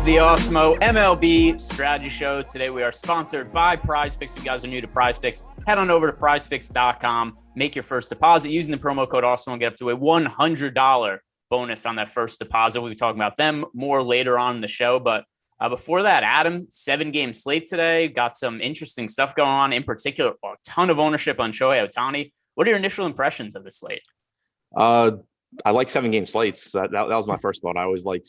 is the Awesemo MLB Strategy Show. Today we are sponsored by PrizePicks. If you guys are new to PrizePicks, head on over to PrizePicks.com. Make your first deposit using the promo code Awesemo and get up to a $100 bonus on that first deposit. We'll be talking about them more later on in the show. But before that, Adam, 7-game slate today. Got some interesting stuff going on. In particular, a ton of ownership on Shohei Ohtani. What are your initial impressions of the slate? I like 7-game slates. That was my first thought. I always like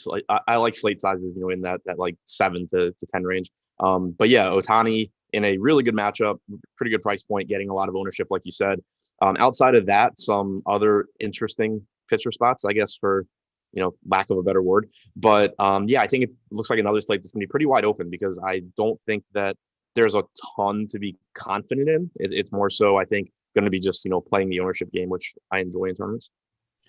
I like slate sizes, in that like 7 to 10 range. But yeah, Ohtani in a really good matchup, pretty good price point, getting a lot of ownership, like you said. Outside of that, some other interesting pitcher spots, I guess, for lack of a better word. But yeah, I think it looks like another slate that's gonna be pretty wide open because I don't think that there's a ton to be confident in. It's more so, I think, going to be just playing the ownership game, which I enjoy in tournaments.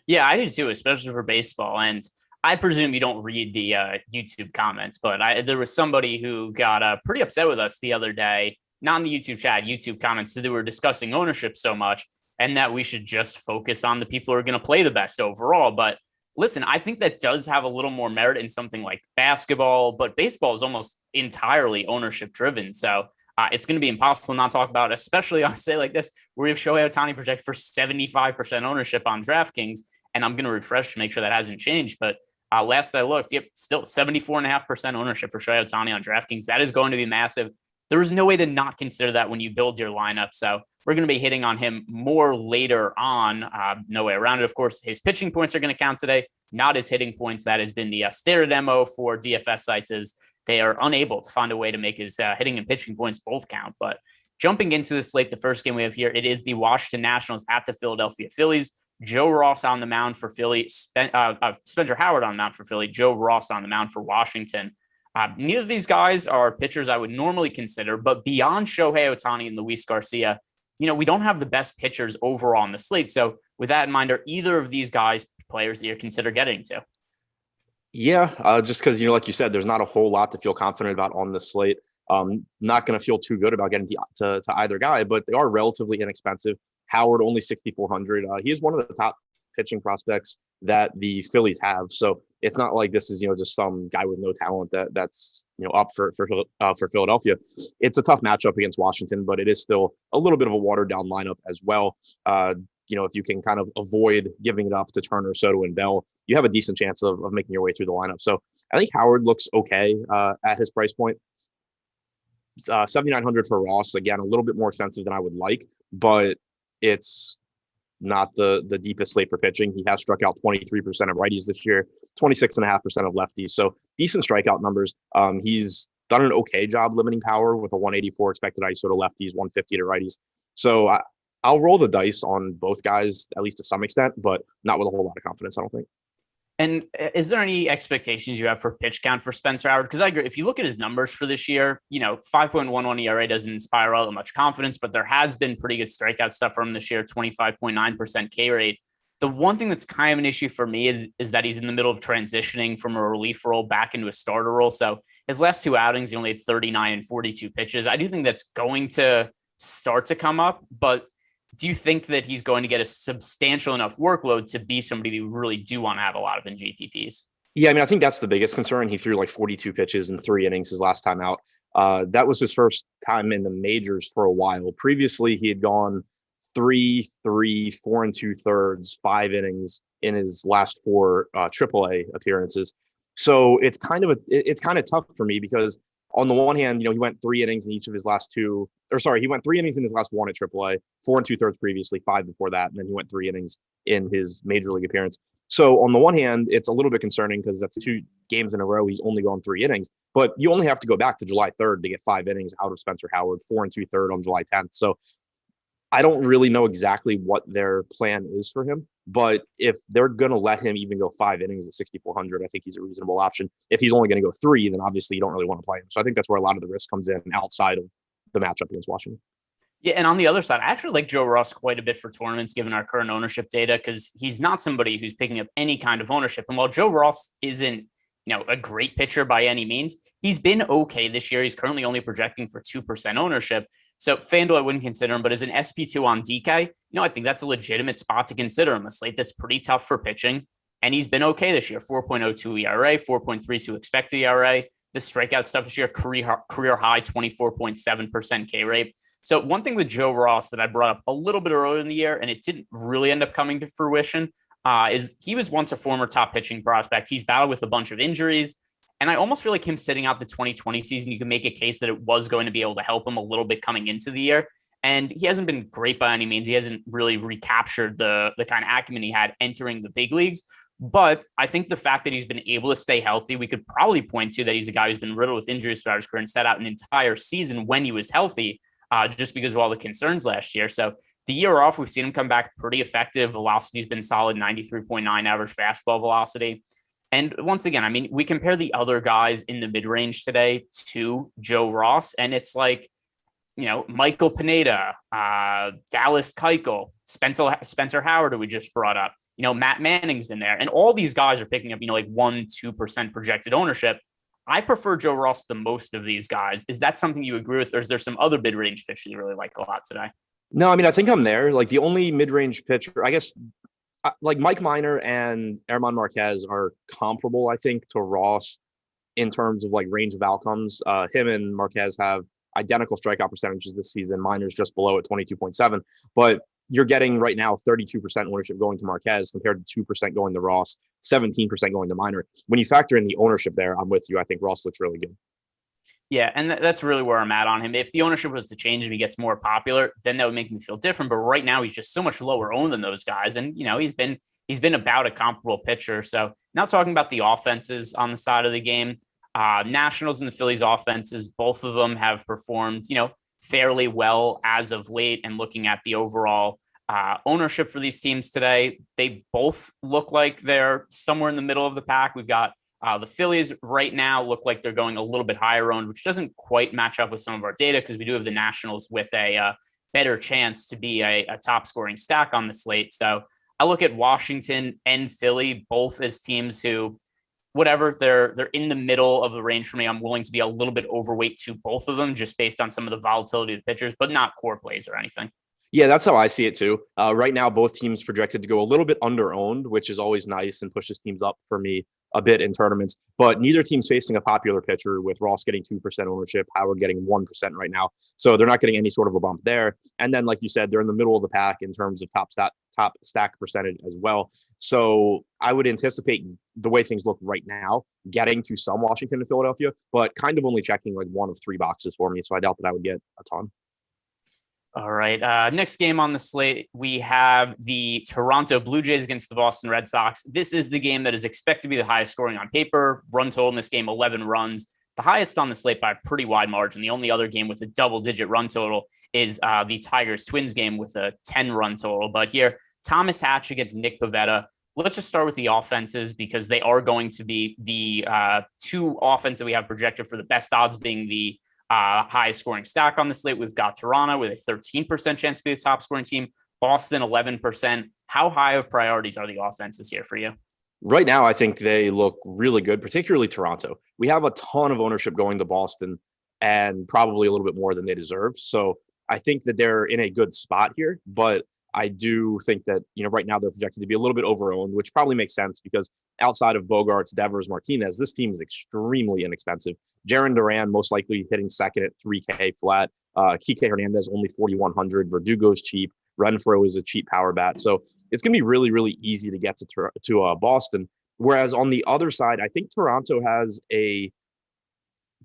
Yeah, I do too, especially for baseball. And I presume you don't read the YouTube comments, but there was somebody who got pretty upset with us the other day, not in the YouTube chat, YouTube comments, that they were discussing ownership so much and that we should just focus on the people who are going to play the best overall. But listen, I think that does have a little more merit in something like basketball, but baseball is almost entirely ownership driven. So it's going to be impossible not to talk about, especially on a day like this, where we have Shohei Ohtani projected for 75% ownership on DraftKings. And I'm going to refresh to make sure that hasn't changed. But last I looked, still 74.5% ownership for Shohei Ohtani on DraftKings. That is going to be massive. There is no way to not consider that when you build your lineup. So we're going to be hitting on him more later on. No way around it. Of course, his pitching points are going to count today, not his hitting points. That has been the standard MO for DFS sites, is they are unable to find a way to make his hitting and pitching points both count. But jumping into the slate, the first game we have here, it is the Washington Nationals at the Philadelphia Phillies. Joe Ross on the mound for Philly, Spencer Howard on the mound for Philly, Joe Ross on the mound for Washington. Neither of these guys are pitchers I would normally consider, but beyond Shohei Ohtani and Luis Garcia, we don't have the best pitchers overall on the slate. So with that in mind, are either of these guys players that you consider getting to? Yeah, just because, like you said, there's not a whole lot to feel confident about on the slate. Not going to feel too good about getting to either guy, but they are relatively inexpensive. Howard only 6,400. He is one of the top pitching prospects that the Phillies have. So it's not like this is just some guy with no talent that's up for Philadelphia. It's a tough matchup against Washington, but it is still a little bit of a watered down lineup as well. If you can kind of avoid giving it up to Turner, Soto, and Bell, you have a decent chance of making your way through the lineup. So I think Howard looks okay at his price point. 7,900 for Ross, again, a little bit more expensive than I would like, but it's not the deepest slate for pitching. He has struck out 23% of righties this year, 26.5% of lefties. So decent strikeout numbers. He's done an okay job limiting power with a 184 expected ISO to lefties, 150 to righties. So I'll roll the dice on both guys, at least to some extent, but not with a whole lot of confidence, I don't think. And is there any expectations you have for pitch count for Spencer Howard? Because I agree, if you look at his numbers for this year, 5.11 ERA doesn't inspire all that much confidence, but there has been pretty good strikeout stuff from him this year, 25.9% K rate. The one thing that's kind of an issue for me is that he's in the middle of transitioning from a relief role back into a starter role. So his last two outings, he only had 39 and 42 pitches. I do think that's going to start to come up, but do you think that he's going to get a substantial enough workload to be somebody who really do want to have a lot of in GPPs? Yeah, I think that's the biggest concern. He threw like 42 pitches in 3 innings his last time out. That was his first time in the majors for a while. Previously, he had gone 3, 4 2/3, 5 innings in his last 4 AAA appearances. So it's kind of tough for me because on the one hand, he went 3 innings in each of his last 2, he went 3 innings in his last 1 at AAA, 4 2/3 previously, 5 before that, and then he went 3 innings in his major league appearance. So on the one hand, it's a little bit concerning because that's 2 games in a row he's only gone 3 innings, but you only have to go back to July 3rd to get 5 innings out of Spencer Howard, 4 2/3 on July 10th. So I don't really know exactly what their plan is for him, but if they're going to let him even go 5 innings at 6,400, I think he's a reasonable option. If he's only going to go 3, then obviously you don't really want to play him. So I think that's where a lot of the risk comes in outside of the matchup against Washington. Yeah, and on the other side, I actually like Joe Ross quite a bit for tournaments, given our current ownership data, because he's not somebody who's picking up any kind of ownership. And while Joe Ross isn't, a great pitcher by any means, he's been okay this year. He's currently only projecting for 2% ownership. So FanDuel, I wouldn't consider him, but as an SP2 on DK, I think that's a legitimate spot to consider him. A slate that's pretty tough for pitching. and he's been okay this year. 4.02 ERA, 4.32 expected ERA. The strikeout stuff this year, career high 24.7% K rate. So one thing with Joe Ross that I brought up a little bit earlier in the year, and it didn't really end up coming to fruition, is he was once a former top pitching prospect. He's battled with a bunch of injuries. And I almost feel like him sitting out the 2020 season, you can make a case that it was going to be able to help him a little bit coming into the year. And he hasn't been great by any means. He hasn't really recaptured the kind of acumen he had entering the big leagues. But I think the fact that he's been able to stay healthy, we could probably point to that he's a guy who's been riddled with injuries throughout his career and sat out an entire season when he was healthy, just because of all the concerns last year. So the year off, we've seen him come back pretty effective. Velocity's been solid, 93.9 average fastball velocity. And once again, I mean, we compare the other guys in the mid-range today to Joe Ross, and it's like, you know, Michael Pineda, Dallas Keuchel, Spencer Howard, who we just brought up, you know, Matt Manning's in there. And all these guys are picking up, you know, like 1-2% projected ownership. I prefer Joe Ross the most of these guys. Is that something you agree with, or is there some other mid-range pitcher you really like a lot today? No, I mean, I think I'm there. Like the only mid-range pitcher, I guess, like Mike Minor and German Marquez are comparable, I think, to Ross in terms of like range of outcomes. Him and Marquez have identical strikeout percentages this season. Minor's just below at 22.7, but you're getting right now 32% ownership going to Marquez compared to 2% going to Ross, 17% going to Minor. When you factor in the ownership there, I'm with you. I think Ross looks really good. Yeah, and that's really where I'm at on him. If the ownership was to change and he gets more popular, then that would make me feel different. But right now, he's just so much lower owned than those guys, and you know he's been about a comparable pitcher. So now talking about the offenses on the side of the game, Nationals and the Phillies offenses, both of them have performed, you know, fairly well as of late. And looking at the overall ownership for these teams today, they both look like they're somewhere in the middle of the pack. We've got the Phillies right now look like they're going a little bit higher owned, which doesn't quite match up with some of our data because we do have the Nationals with a better chance to be a top scoring stack on the slate. So I look at Washington and Philly both as teams who, whatever, they're in the middle of the range for me. I'm willing to be a little bit overweight to both of them just based on some of the volatility of the pitchers, but not core plays or anything. Yeah, that's how I see it too. Right now, both teams projected to go a little bit under-owned, which is always nice and pushes teams up for me a bit in tournaments. But neither team's facing a popular pitcher, with Ross getting 2% ownership, Howard getting 1% right now. So they're not getting any sort of a bump there. And then, like you said, they're in the middle of the pack in terms of top stack percentage as well. So I would anticipate the way things look right now, getting to some Washington and Philadelphia, but kind of only checking like one of three boxes for me. So I doubt that I would get a ton. All right. Next game on the slate, we have the Toronto Blue Jays against the Boston Red Sox. This is the game that is expected to be the highest scoring on paper. Run total in this game, 11 runs. The highest on the slate by a pretty wide margin. The only other game with a double-digit run total is the Tigers-Twins game with a 10-run total. But here, Thomas Hatch against Nick Pivetta. Let's just start with the offenses because they are going to be the two offenses that we have projected for the best odds being the highest scoring stack on the slate. We've got Toronto with a 13% chance to be the top scoring team, Boston 11%. How high of priorities are the offenses here for you? Right now, I think they look really good, particularly Toronto. We have a ton of ownership going to Boston and probably a little bit more than they deserve. So I think that they're in a good spot here, but I do think that, you know, right now they're projected to be a little bit overowned, which probably makes sense because outside of Bogarts, Devers, Martinez, this team is extremely inexpensive. Jarren Duran most likely hitting second at 3K flat. Kike Hernandez only 4,100. Verdugo's cheap. Renfroe is a cheap power bat. So it's going to be really, really easy to get to Boston. Whereas on the other side, I think Toronto has a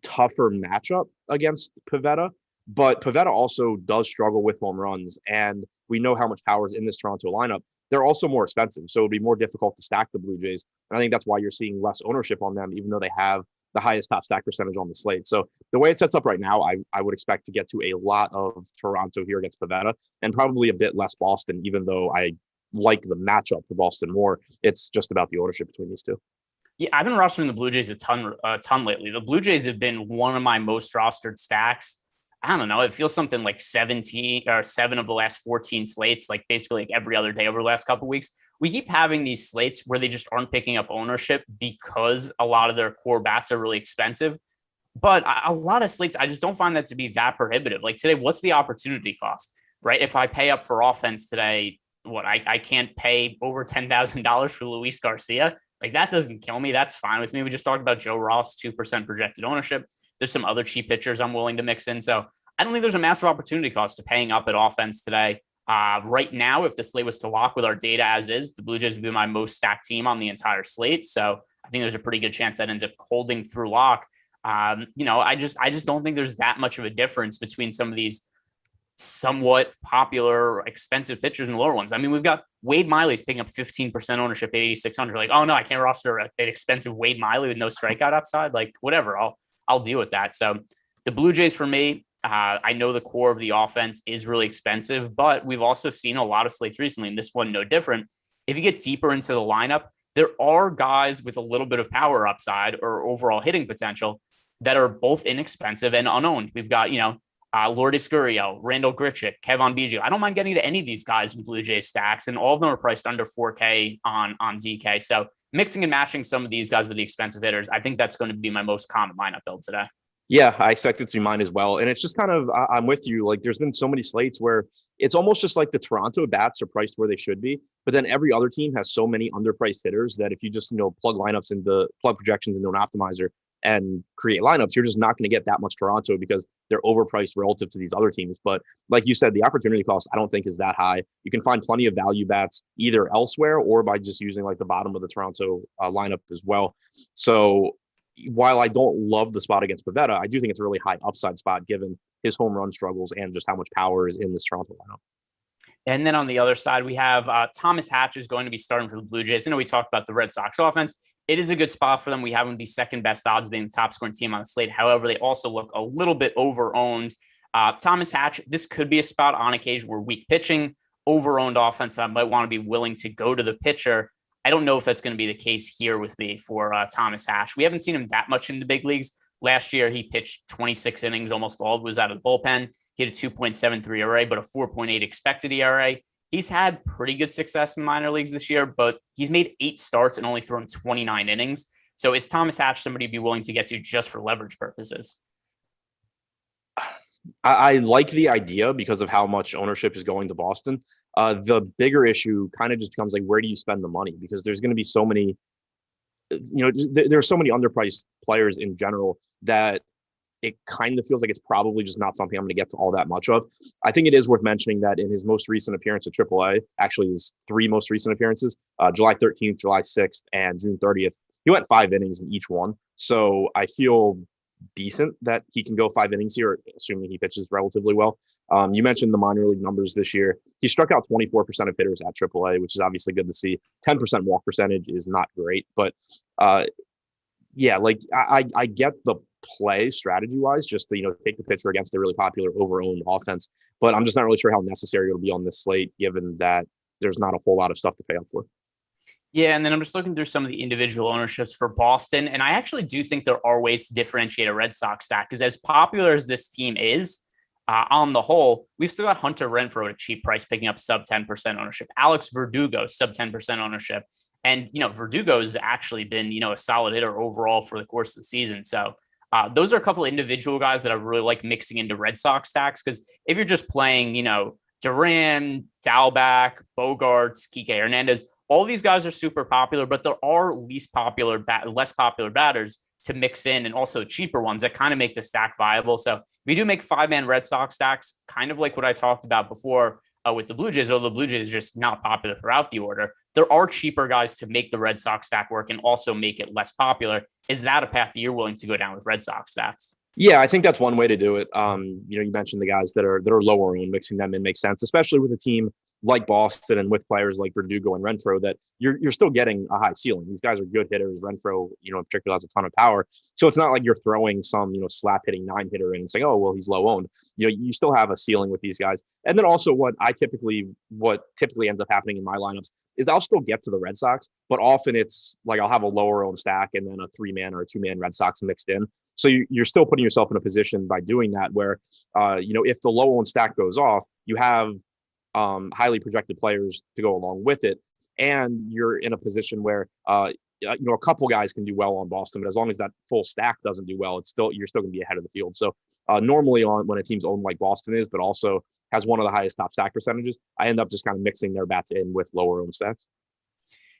tougher matchup against Pivetta, but Pivetta also does struggle with home runs. And we know how much power is in this Toronto lineup. They're also more expensive, so it'd be more difficult to stack the Blue Jays. And I think that's why you're seeing less ownership on them, even though they have the highest top stack percentage on the slate. So the way it sets up right now, I would expect to get to a lot of Toronto here against Pivetta and probably a bit less Boston, even though I like the matchup for Boston more. It's just about the ownership between these two. Yeah, I've been rostering the Blue Jays a ton lately. The Blue Jays have been one of my most rostered stacks. I don't know. It feels something like 17 or 7 of the last 14 slates, like basically like every other day over the last couple of weeks. We keep having these slates where they just aren't picking up ownership because a lot of their core bats are really expensive. But a lot of slates, I just don't find that to be that prohibitive. Like today, what's the opportunity cost, right? If I pay up for offense today, I can't pay over $10,000 for Luis Garcia. Like, that doesn't kill me. That's fine with me. We just talked about Joe Ross, 2% projected ownership. There's some other cheap pitchers I'm willing to mix in. So I don't think there's a massive opportunity cost to paying up at offense today. Right now, if the slate was to lock with our data as is, the Blue Jays would be my most stacked team on the entire slate. So I think there's a pretty good chance that ends up holding through lock. I just don't think there's that much of a difference between some of these somewhat popular, expensive pitchers and lower ones. I mean, we've got Wade Miley's picking up 15% ownership at 8,600. Like, oh no, I can't roster an expensive Wade Miley with no strikeout upside. Like, whatever, I'll deal with that. So the Blue Jays for me, I know the core of the offense is really expensive, but we've also seen a lot of slates recently, and this one no different. If you get deeper into the lineup, there are guys with a little bit of power upside or overall hitting potential that are both inexpensive and unowned. We've got, Lourdes Gurriel, Randall Grichuk, Kevin Biggio. I don't mind getting to any of these guys in Blue Jays stacks, and all of them are priced under 4K on ZK. So mixing and matching some of these guys with the expensive hitters, I think that's going to be my most common lineup build today. Yeah, I expect it to be mine as well. And it's just kind of, I'm with you. Like, there's been so many slates where it's almost just like the Toronto bats are priced where they should be, but then every other team has so many underpriced hitters that if you just, plug projections into an optimizer and create lineups, you're just not going to get that much Toronto because they're overpriced relative to these other teams. But like you said, the opportunity cost, I don't think is that high. You can find plenty of value bats either elsewhere or by just using like the bottom of the Toronto lineup as well. So while I don't love the spot against Pivetta, I do think it's a really high upside spot given his home run struggles and just how much power is in this Toronto lineup. And then on the other side, we have Thomas Hatch is going to be starting for the Blue Jays. I know we talked about the Red Sox offense. It is a good spot for them. We have them the second best odds being the top scoring team on the slate. However, they also look a little bit over-owned. Thomas Hatch, this could be a spot on occasion where weak pitching, over-owned offense that I might want to be willing to go to the pitcher. I don't know if that's going to be the case here with me for Thomas Hatch. We haven't seen him that much in the big leagues. Last year, he pitched 26 innings, almost all was out of the bullpen. He had a 2.73 ERA, but a 4.8 expected ERA. He's had pretty good success in minor leagues this year, but he's made 8 starts and only thrown 29 innings. So is Thomas Hatch somebody to be willing to get to just for leverage purposes? I like the idea because of how much ownership is going to Boston. The bigger issue kind of just becomes like, where do you spend the money? Because there's going to be so many, there's so many underpriced players in general that it kind of feels like it's probably just not something I'm going to get to all that much of. I think it is worth mentioning that in his most recent appearance at AAA, actually his 3 most recent appearances, July 13th, July 6th, and June 30th, he went 5 innings in each one. So I feel decent that he can go 5 innings here, assuming he pitches relatively well. You mentioned the minor league numbers this year. He struck out 24% of hitters at AAA, which is obviously good to see. 10% walk percentage is not great, but yeah, like I get the play strategy wise, just to take the pitcher against a really popular over-owned offense, but I'm just not really sure how necessary it'll be on this slate, given that there's not a whole lot of stuff to pay up for. Yeah, and then I'm just looking through some of the individual ownerships for Boston, and I actually do think there are ways to differentiate a Red Sox stack, because as popular as this team is, on the whole, we've still got Hunter Renfroe at a cheap price picking up sub 10% ownership. Alex Verdugo, sub 10% ownership. And, Verdugo has actually been, a solid hitter overall for the course of the season. So those are a couple of individual guys that I really like mixing into Red Sox stacks, because if you're just playing, Duran, Dalbec, Bogarts, Kike Hernandez, all these guys are super popular, but there are less popular batters to mix in, and also cheaper ones that kind of make the stack viable. So we do make 5-man Red Sox stacks, kind of like what I talked about before with the Blue Jays, although the Blue Jays is just not popular throughout the order. There are cheaper guys to make the Red Sox stack work and also make it less popular. Is that a path that you're willing to go down with Red Sox stacks? Yeah, I think that's one way to do it. You mentioned the guys that are lower owned, mixing them in makes sense, especially with a team like Boston and with players like Verdugo and Renfroe, that you're still getting a high ceiling. These guys are good hitters. Renfroe, in particular, has a ton of power. So it's not like you're throwing some, slap hitting 9-hitter in and saying, oh, well, he's low owned. You still have a ceiling with these guys. And then also what typically ends up happening in my lineups is I'll still get to the Red Sox, but often it's like I'll have a lower owned stack and then a 3-man or a 2-man Red Sox mixed in. So you're still putting yourself in a position by doing that where, if the low owned stack goes off, you have highly projected players to go along with it. And you're in a position where, a couple guys can do well on Boston, but as long as that full stack doesn't do well, you're still going to be ahead of the field. So normally when a team's owned like Boston is, but also has one of the highest top stack percentages. I end up just kind of mixing their bats in with lower owned stacks.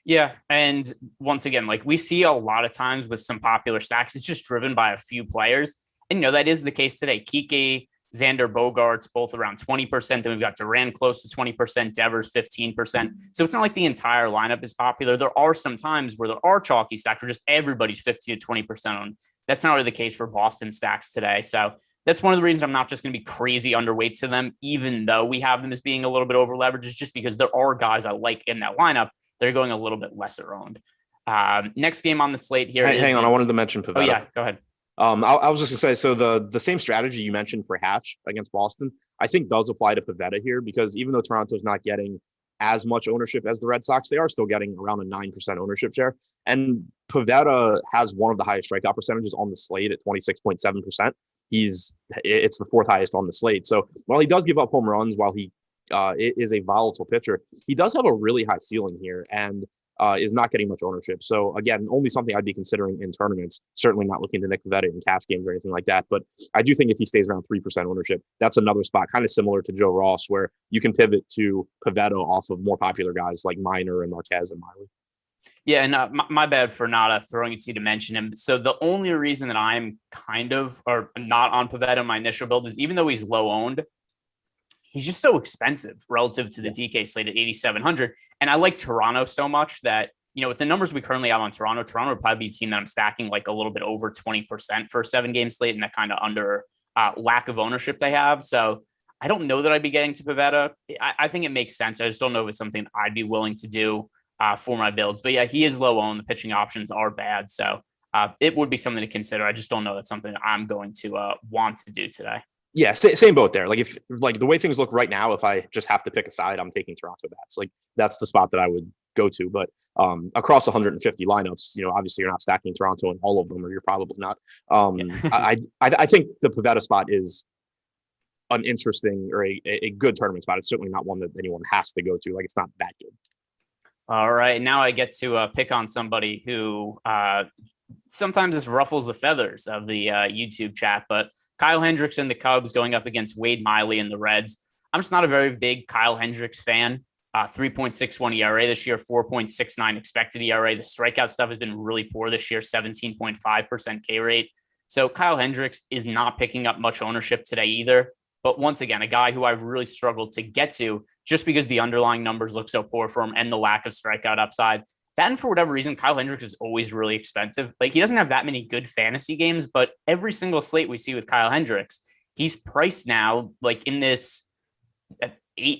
Yeah. And once again, like we see a lot of times with some popular stacks, it's just driven by a few players. And, that is the case today. Kike, Xander Bogaerts, both around 20%. Then we've got Duran close to 20%, Devers 15%. So it's not like the entire lineup is popular. There are some times where there are chalky stacks where just everybody's 15 to 20% on. That's not really the case for Boston stacks today. So that's one of the reasons I'm not just going to be crazy underweight to them, even though we have them as being a little bit over leveraged, is just because there are guys I like in that lineup. They're going a little bit lesser owned. Next game on the slate here. Hang on. I wanted to mention Pivetta. Oh, yeah. Go ahead. I was just gonna say, so the same strategy you mentioned for Hatch against Boston, I think does apply to Pivetta here, because even though Toronto's not getting as much ownership as the Red Sox, they are still getting around a 9% ownership share. And Pivetta has one of the highest strikeout percentages on the slate at 26.7%. It's the fourth highest on the slate. So while he does give up home runs, while he is a volatile pitcher, he does have a really high ceiling here, and is not getting much ownership. So again, only something I'd be considering in tournaments. Certainly not looking to Nick Pivetta in cash games or anything like that. But I do think if he stays around 3% ownership, that's another spot kind of similar to Joe Ross, where you can pivot to Pivetta off of more popular guys like Minor and Marquez and Miley. Yeah, and my bad for not throwing it to you to mention him. So the only reason that I'm kind of or not on Pivetta in my initial build is even though he's low owned, he's just so expensive relative to the DK slate at 8,700. And I like Toronto so much that, with the numbers we currently have on Toronto would probably be a team that I'm stacking like a little bit over 20% for a 7-game slate, and that kind of under lack of ownership they have. So I don't know that I'd be getting to Pivetta. I think it makes sense. I just don't know if it's something I'd be willing to do for my builds. But yeah, he is low owned. The pitching options are bad. So it would be something to consider. I just don't know that's something I'm going to want to do today. Yeah, same boat there. Like if the way things look right now, if I just have to pick a side, I'm taking Toronto bats. Like that's the spot that I would go to. But across 150 lineups, obviously you're not stacking Toronto in all of them, or you're probably not. I think the Pivetta spot is an interesting or a good tournament spot. It's certainly not one that anyone has to go to. Like it's not that good. All right, now I get to pick on somebody who sometimes this ruffles the feathers of the YouTube chat, but Kyle Hendricks and the Cubs going up against Wade Miley and the Reds. I'm just not a very big Kyle Hendricks fan. 3.61 ERA this year, 4.69 expected ERA. The strikeout stuff has been really poor this year, 17.5% K rate. So Kyle Hendricks is not picking up much ownership today either. But once again, a guy who I've really struggled to get to just because the underlying numbers look so poor for him and the lack of strikeout upside. That, and for whatever reason, Kyle Hendricks is always really expensive. Like he doesn't have that many good fantasy games, but every single slate we see with Kyle Hendricks, he's priced now like in this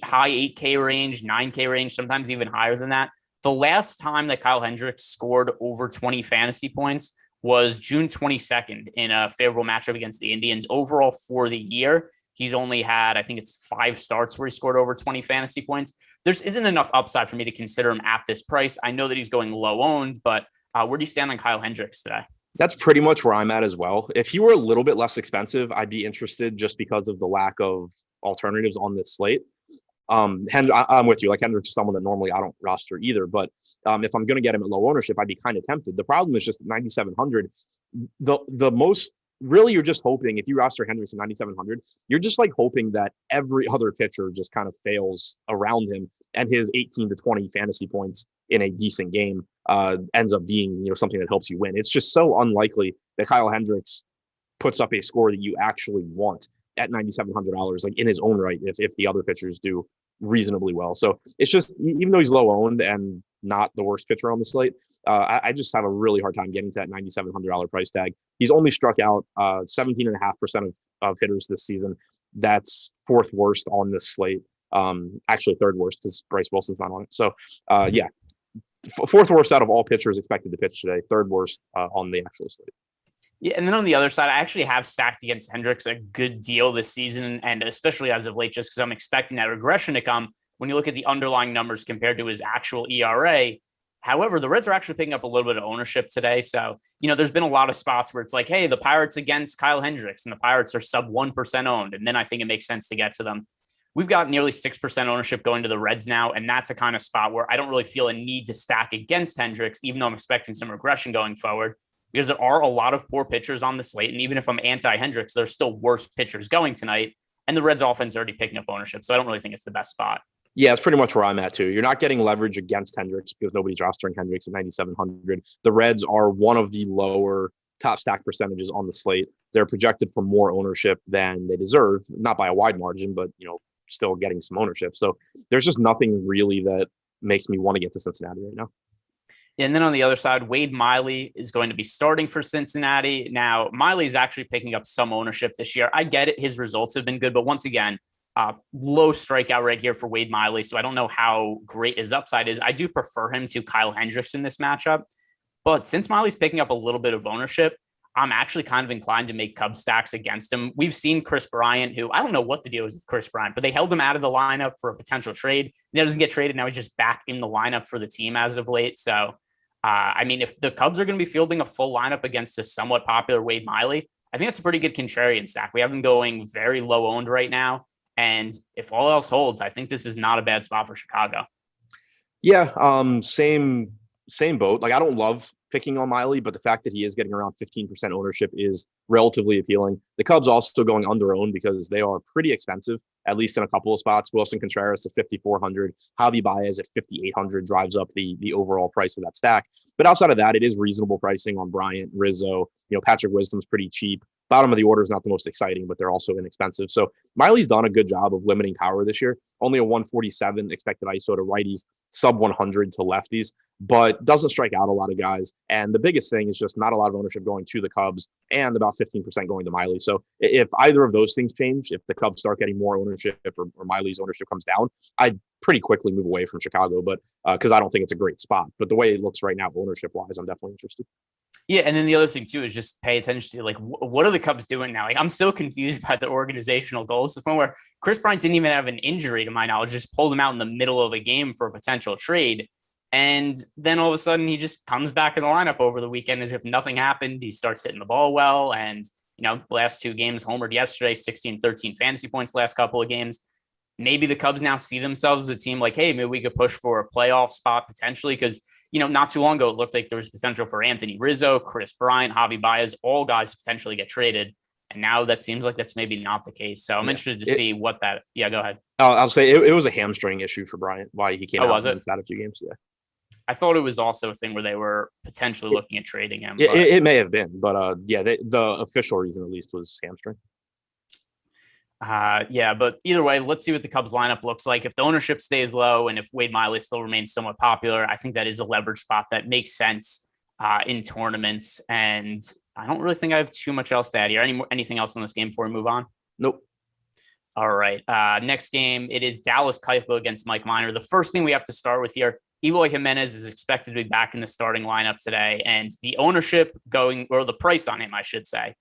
high 8K range, 9K range, sometimes even higher than that. The last time that Kyle Hendricks scored over 20 fantasy points was June 22nd in a favorable matchup against the Indians. Overall for the year, he's only had, I think it's 5 starts where he scored over 20 fantasy points. There isn't enough upside for me to consider him at this price. I know that he's going low owned, but where do you stand on Kyle Hendricks today? That's pretty much where I'm at as well. If he were a little bit less expensive, I'd be interested just because of the lack of alternatives on this slate. I'm with you. Like Hendricks is someone that normally I don't roster either, but if I'm going to get him at low ownership, I'd be kind of tempted. The problem is just 9,700. The most really, you're just hoping if you roster Hendricks at 9,700, you're just like hoping that every other pitcher just kind of fails around him, and his 18 to 20 fantasy points in a decent game ends up being something that helps you win. It's just so unlikely that Kyle Hendricks puts up a score that you actually want at $9,700, like in his own right, if the other pitchers do reasonably well. So it's just, even though he's low owned and not the worst pitcher on the slate, I just have a really hard time getting to that $9,700 price tag. He's only struck out 17.5% of hitters this season. That's 4th worst on this slate. Actually 3rd worst because Bryce Wilson's not on it. So yeah, 4th worst out of all pitchers expected to pitch today. 3rd worst on the actual slate. Yeah, and then on the other side, I actually have stacked against Hendricks a good deal this season, and especially as of late, just because I'm expecting that regression to come when you look at the underlying numbers compared to his actual ERA. However, the Reds are actually picking up a little bit of ownership today. So, there's been a lot of spots where it's like, hey, the Pirates against Kyle Hendricks, and the Pirates are sub 1% owned. And then I think it makes sense to get to them. We've got nearly 6% ownership going to the Reds now. And that's a kind of spot where I don't really feel a need to stack against Hendricks, even though I'm expecting some regression going forward, because there are a lot of poor pitchers on the slate. And even if I'm anti-Hendricks, there's still worse pitchers going tonight. And the Reds offense is already picking up ownership. So I don't really think it's the best spot. Yeah, it's pretty much where I'm at too. You're not getting leverage against Hendricks because nobody's rostering Hendricks at 9,700. The Reds are one of the lower top stack percentages on the slate. They're projected for more ownership than they deserve, not by a wide margin, but still getting some ownership. So there's just nothing really that makes me want to get to Cincinnati right now. And then on the other side, Wade Miley is going to be starting for Cincinnati. Now, Miley is actually picking up some ownership this year. I get it. His results have been good. But once again, low strikeout rate here for Wade Miley. So I don't know how great his upside is. I do prefer him to Kyle Hendricks in this matchup. But since Miley's picking up a little bit of ownership, I'm actually kind of inclined to make Cubs stacks against him. We've seen Chris Bryant, who I don't know what the deal is with Chris Bryant, but they held him out of the lineup for a potential trade. He doesn't get traded. Now he's just back in the lineup for the team as of late. So if the Cubs are going to be fielding a full lineup against a somewhat popular Wade Miley, I think that's a pretty good contrarian stack. We have them going very low owned right now. And if all else holds, I think this is not a bad spot for Chicago. Yeah, same boat. Like, I don't love picking on Miley, but the fact that he is getting around 15% ownership is relatively appealing. The Cubs also going under-owned because they are pretty expensive, at least in a couple of spots. Wilson Contreras at 5,400, Javi Baez at 5,800 drives up the overall price of that stack. But outside of that, it is reasonable pricing on Bryant, Rizzo. Patrick Wisdom's pretty cheap. Bottom of the order is not the most exciting, but they're also inexpensive. So Miley's done a good job of limiting power this year. Only a 147 expected ISO to righties, sub 100 to lefties, but doesn't strike out a lot of guys. And the biggest thing is just not a lot of ownership going to the Cubs and about 15% going to Miley. So if either of those things change, if the Cubs start getting more ownership or Miley's ownership comes down, I'd pretty quickly move away from Chicago, but because I don't think it's a great spot. But the way it looks right now, ownership wise, I'm definitely interested. Yeah, and then the other thing too is just pay attention to what are the Cubs doing now? I'm so confused by the organizational goals. The point where Chris Bryant didn't even have an injury, to my knowledge, just pulled him out in the middle of a game for a potential trade, and then all of a sudden he just comes back in the lineup over the weekend as if nothing happened. He starts hitting the ball well, and last two games homered yesterday, 16-13 fantasy points last couple of games. Maybe the Cubs now see themselves as a team like, hey, maybe we could push for a playoff spot potentially because. Not too long ago, it looked like there was potential for Anthony Rizzo, Chris Bryant, Javi Baez, all guys potentially get traded. And now that seems like that's maybe not the case. So I'm interested to see what that. Yeah, go ahead. I'll say it was a hamstring issue for Bryant, why he came out and had a few games. Yeah. I thought it was also a thing where they were potentially looking at trading him. It may have been, but the official reason at least was hamstring. But either way, let's see what the Cubs lineup looks like. If the ownership stays low and if Wade Miley still remains somewhat popular, I think that is a leverage spot that makes sense in tournaments. And I don't really think I have too much else to add here. Anything else on this game before we move on? Nope. All right. Next game, it is Dallas Keuchel against Mike Minor. The first thing we have to start with here, Eloy Jimenez is expected to be back in the starting lineup today. And the ownership the price on him, I should say,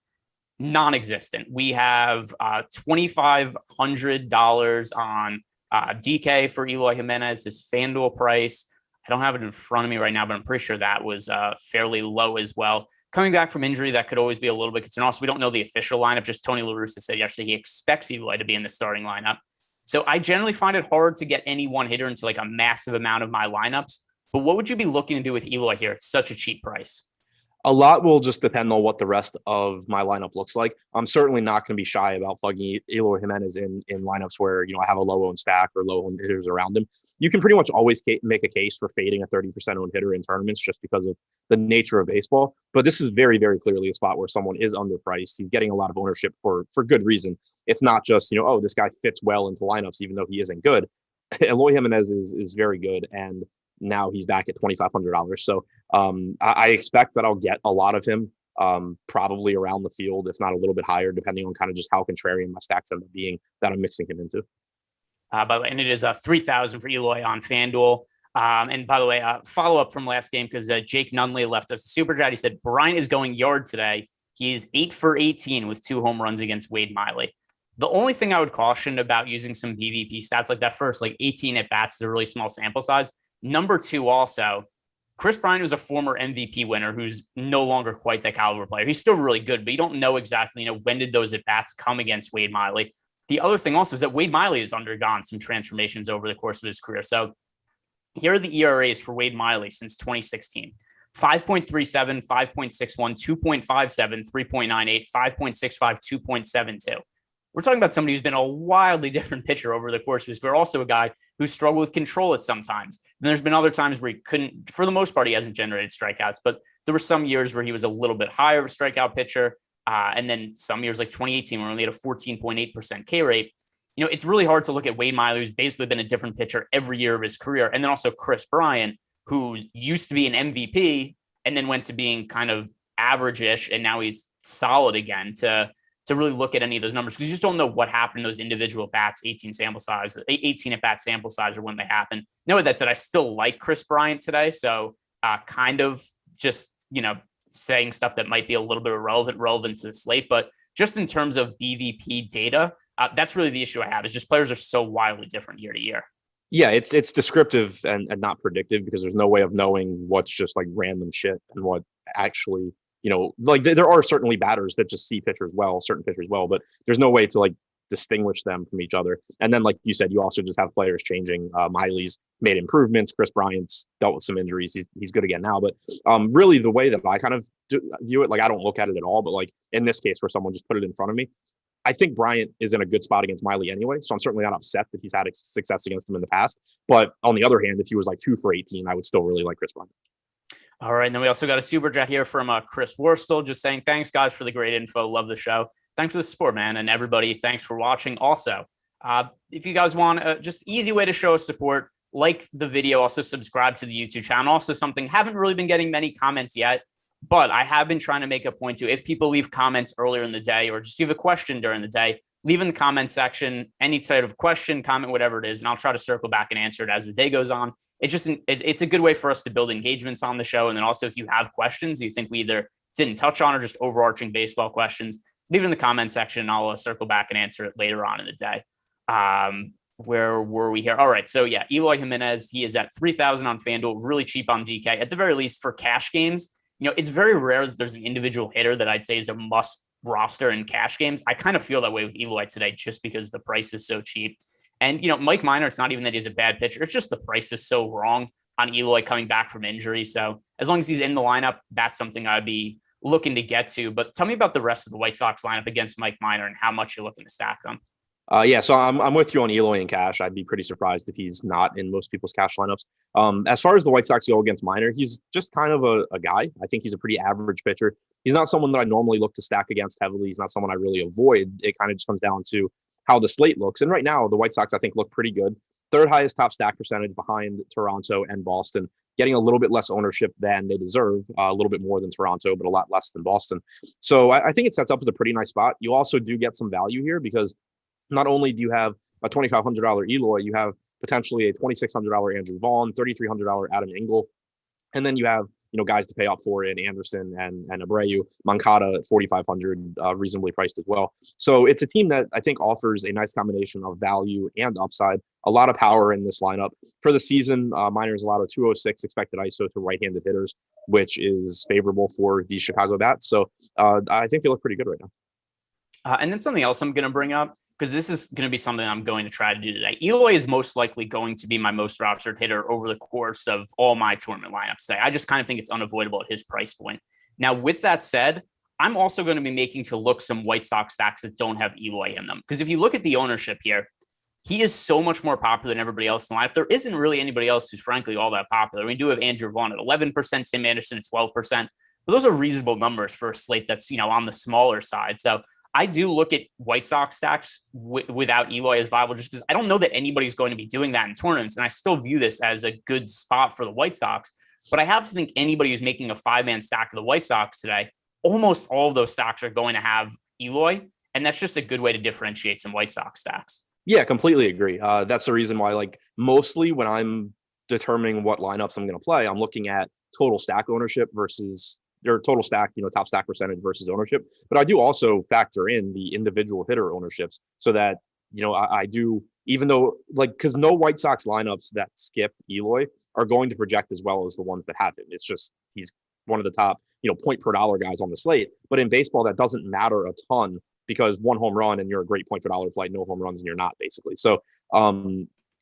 non-existent. We have $2,500 on DK for Eloy Jimenez, his FanDuel price. I don't have it in front of me right now, but I'm pretty sure that was fairly low as well. Coming back from injury, that could always be a little bit concerned. Also, we don't know the official lineup. Just Tony La Russa said yesterday he expects Eloy to be in the starting lineup. So I generally find it hard to get any one hitter into a massive amount of my lineups. But what would you be looking to do with Eloy here? It's such a cheap price. A lot will just depend on what the rest of my lineup looks like. I'm certainly not going to be shy about plugging Eloy Jimenez in lineups where, I have a low-owned stack or low-owned hitters around him. You can pretty much always make a case for fading a 30% owned hitter in tournaments just because of the nature of baseball. But this is very, very clearly a spot where someone is underpriced. He's getting a lot of ownership for good reason. It's not just, this guy fits well into lineups even though he isn't good. Eloy Jimenez is very good, and now he's back at $2,500. So I expect that I'll get a lot of him, probably around the field, if not a little bit higher, depending on kind of just how contrarian my stacks end up being that I'm mixing him into. And it is 3,000 for Eloy on FanDuel. And by the way, follow up from last game because Jake Nunley left us a super chat. He said Bryant is going yard today. He's 8 for 18 with 2 home runs against Wade Miley. The only thing I would caution about using some BVP stats like that first, 18 at bats is a really small sample size. Number 2, also, Chris Bryant was a former MVP winner who's no longer quite that caliber player. He's still really good, but you don't know exactly, when did those at-bats come against Wade Miley. The other thing also is that Wade Miley has undergone some transformations over the course of his career. So here are the ERAs for Wade Miley since 2016. 5.37, 5.61, 2.57, 3.98, 5.65, 2.72. we're talking about somebody who's been a wildly different pitcher over the course of his career, also a guy who struggled with control at some times. And there's been other times where he couldn't, for the most part, he hasn't generated strikeouts, but there were some years where he was a little bit higher of a strikeout pitcher. And then some years like 2018, where he only had a 14.8% K rate. It's really hard to look at Wade Miley, who's basically been a different pitcher every year of his career. And then also Chris Bryant, who used to be an MVP and then went to being kind of average-ish, and now he's solid again, to really look at any of those numbers, because you just don't know what happened in those individual bats, 18 at-bat sample size, or when they happen. Now, with that said, I still like Chris Bryant today, so kind of just, saying stuff that might be a little bit relevant to the slate, but just in terms of BVP data, that's really the issue I have, is just players are so wildly different year to year. Yeah, it's descriptive and not predictive, because there's no way of knowing what's just like random shit and what actually, like there are certainly batters that just see certain pitchers well, but there's no way to like distinguish them from each other. And then, like you said, you also just have players changing. Miley's made improvements. Chris Bryant's dealt with some injuries. He's good again now. But really, the way that I kind of view it, like I don't look at it at all, but like in this case where someone just put it in front of me, I think Bryant is in a good spot against Miley anyway. So I'm certainly not upset that he's had success against him in the past. But on the other hand, if he was like 2 for 18, I would still really like Chris Bryant. All right. And then we also got a super chat here from Chris Worstel, just saying, thanks, guys, for the great info. Love the show. Thanks for the support, man. And everybody, thanks for watching. Also, if you guys want just easy way to show us support, like the video, also subscribe to the YouTube channel. Also, something, haven't really been getting many comments yet, but I have been trying to make a point to, if people leave comments earlier in the day or just give a question during the day, leave in the comment section any sort of question, comment, whatever it is, and I'll try to circle back and answer it as the day goes on. It's a good way for us to build engagements on the show. And then also, if you have questions you think we either didn't touch on or just overarching baseball questions, leave it in the comment section and I'll circle back and answer it later on in the day. Where were we here? All right. So yeah, Eloy Jimenez, he is at 3,000 on FanDuel, really cheap on DK. At the very least, for cash games, it's very rare that there's an individual hitter that I'd say is a must roster in cash games. I kind of feel that way with Eloy today, just because the price is so cheap. And, Mike Minor, it's not even that he's a bad pitcher. It's just the price is so wrong on Eloy coming back from injury. So as long as he's in the lineup, that's something I'd be looking to get to. But tell me about the rest of the White Sox lineup against Mike Minor and how much you're looking to stack them. Yeah, so I'm with you on Eloy and cash. I'd be pretty surprised if he's not in most people's cash lineups. As far as the White Sox go against Minor, he's just kind of a guy. I think he's a pretty average pitcher. He's not someone that I normally look to stack against heavily. He's not someone I really avoid. It kind of just comes down to how the slate looks. And right now, the White Sox, I think, look pretty good. Third highest top stack percentage behind Toronto and Boston, getting a little bit less ownership than they deserve, a little bit more than Toronto, but a lot less than Boston. So I think it sets up as a pretty nice spot. You also do get some value here, because not only do you have a $2,500 Eloy, you have potentially a $2,600 Andrew Vaughn, $3,300 Adam Engel, and then you have guys to pay up for in Anderson and Abreu, Moncada at $4,500, reasonably priced as well. So it's a team that I think offers a nice combination of value and upside. A lot of power in this lineup for the season. Minor's allowed a 206 expected ISO to right-handed hitters, which is favorable for the Chicago bats. So I think they look pretty good right now. And then something else I'm going to bring up, because this is going to be something I'm going to try to do today. Eloy is most likely going to be my most rostered hitter over the course of all my tournament lineups today. I just kind of think it's unavoidable at his price point. Now, with that said, I'm also going to be making to look some White Sox stacks that don't have Eloy in them. Because if you look at the ownership here, he is so much more popular than everybody else in the lineup. There isn't really anybody else who's frankly all that popular. We do have Andrew Vaughn at 11%, Tim Anderson at 12%. But those are reasonable numbers for a slate that's, on the smaller side. So I do look at White Sox stacks without Eloy as viable, just because I don't know that anybody's going to be doing that in tournaments. And I still view this as a good spot for the White Sox. But I have to think anybody who's making a 5-man stack of the White Sox today, almost all of those stacks are going to have Eloy. And that's just a good way to differentiate some White Sox stacks. Yeah, completely agree. That's the reason why, mostly when I'm determining what lineups I'm going to play, I'm looking at total stack ownership versus your total stack, top stack percentage versus ownership. But I do also factor in the individual hitter ownerships, so that, I do, even though because no White Sox lineups that skip Eloy are going to project as well as the ones that have him. It's just, he's one of the top, point per dollar guys on the slate. But in baseball, that doesn't matter a ton, because one home run and you're a great point per dollar play, no home runs and you're not, basically. So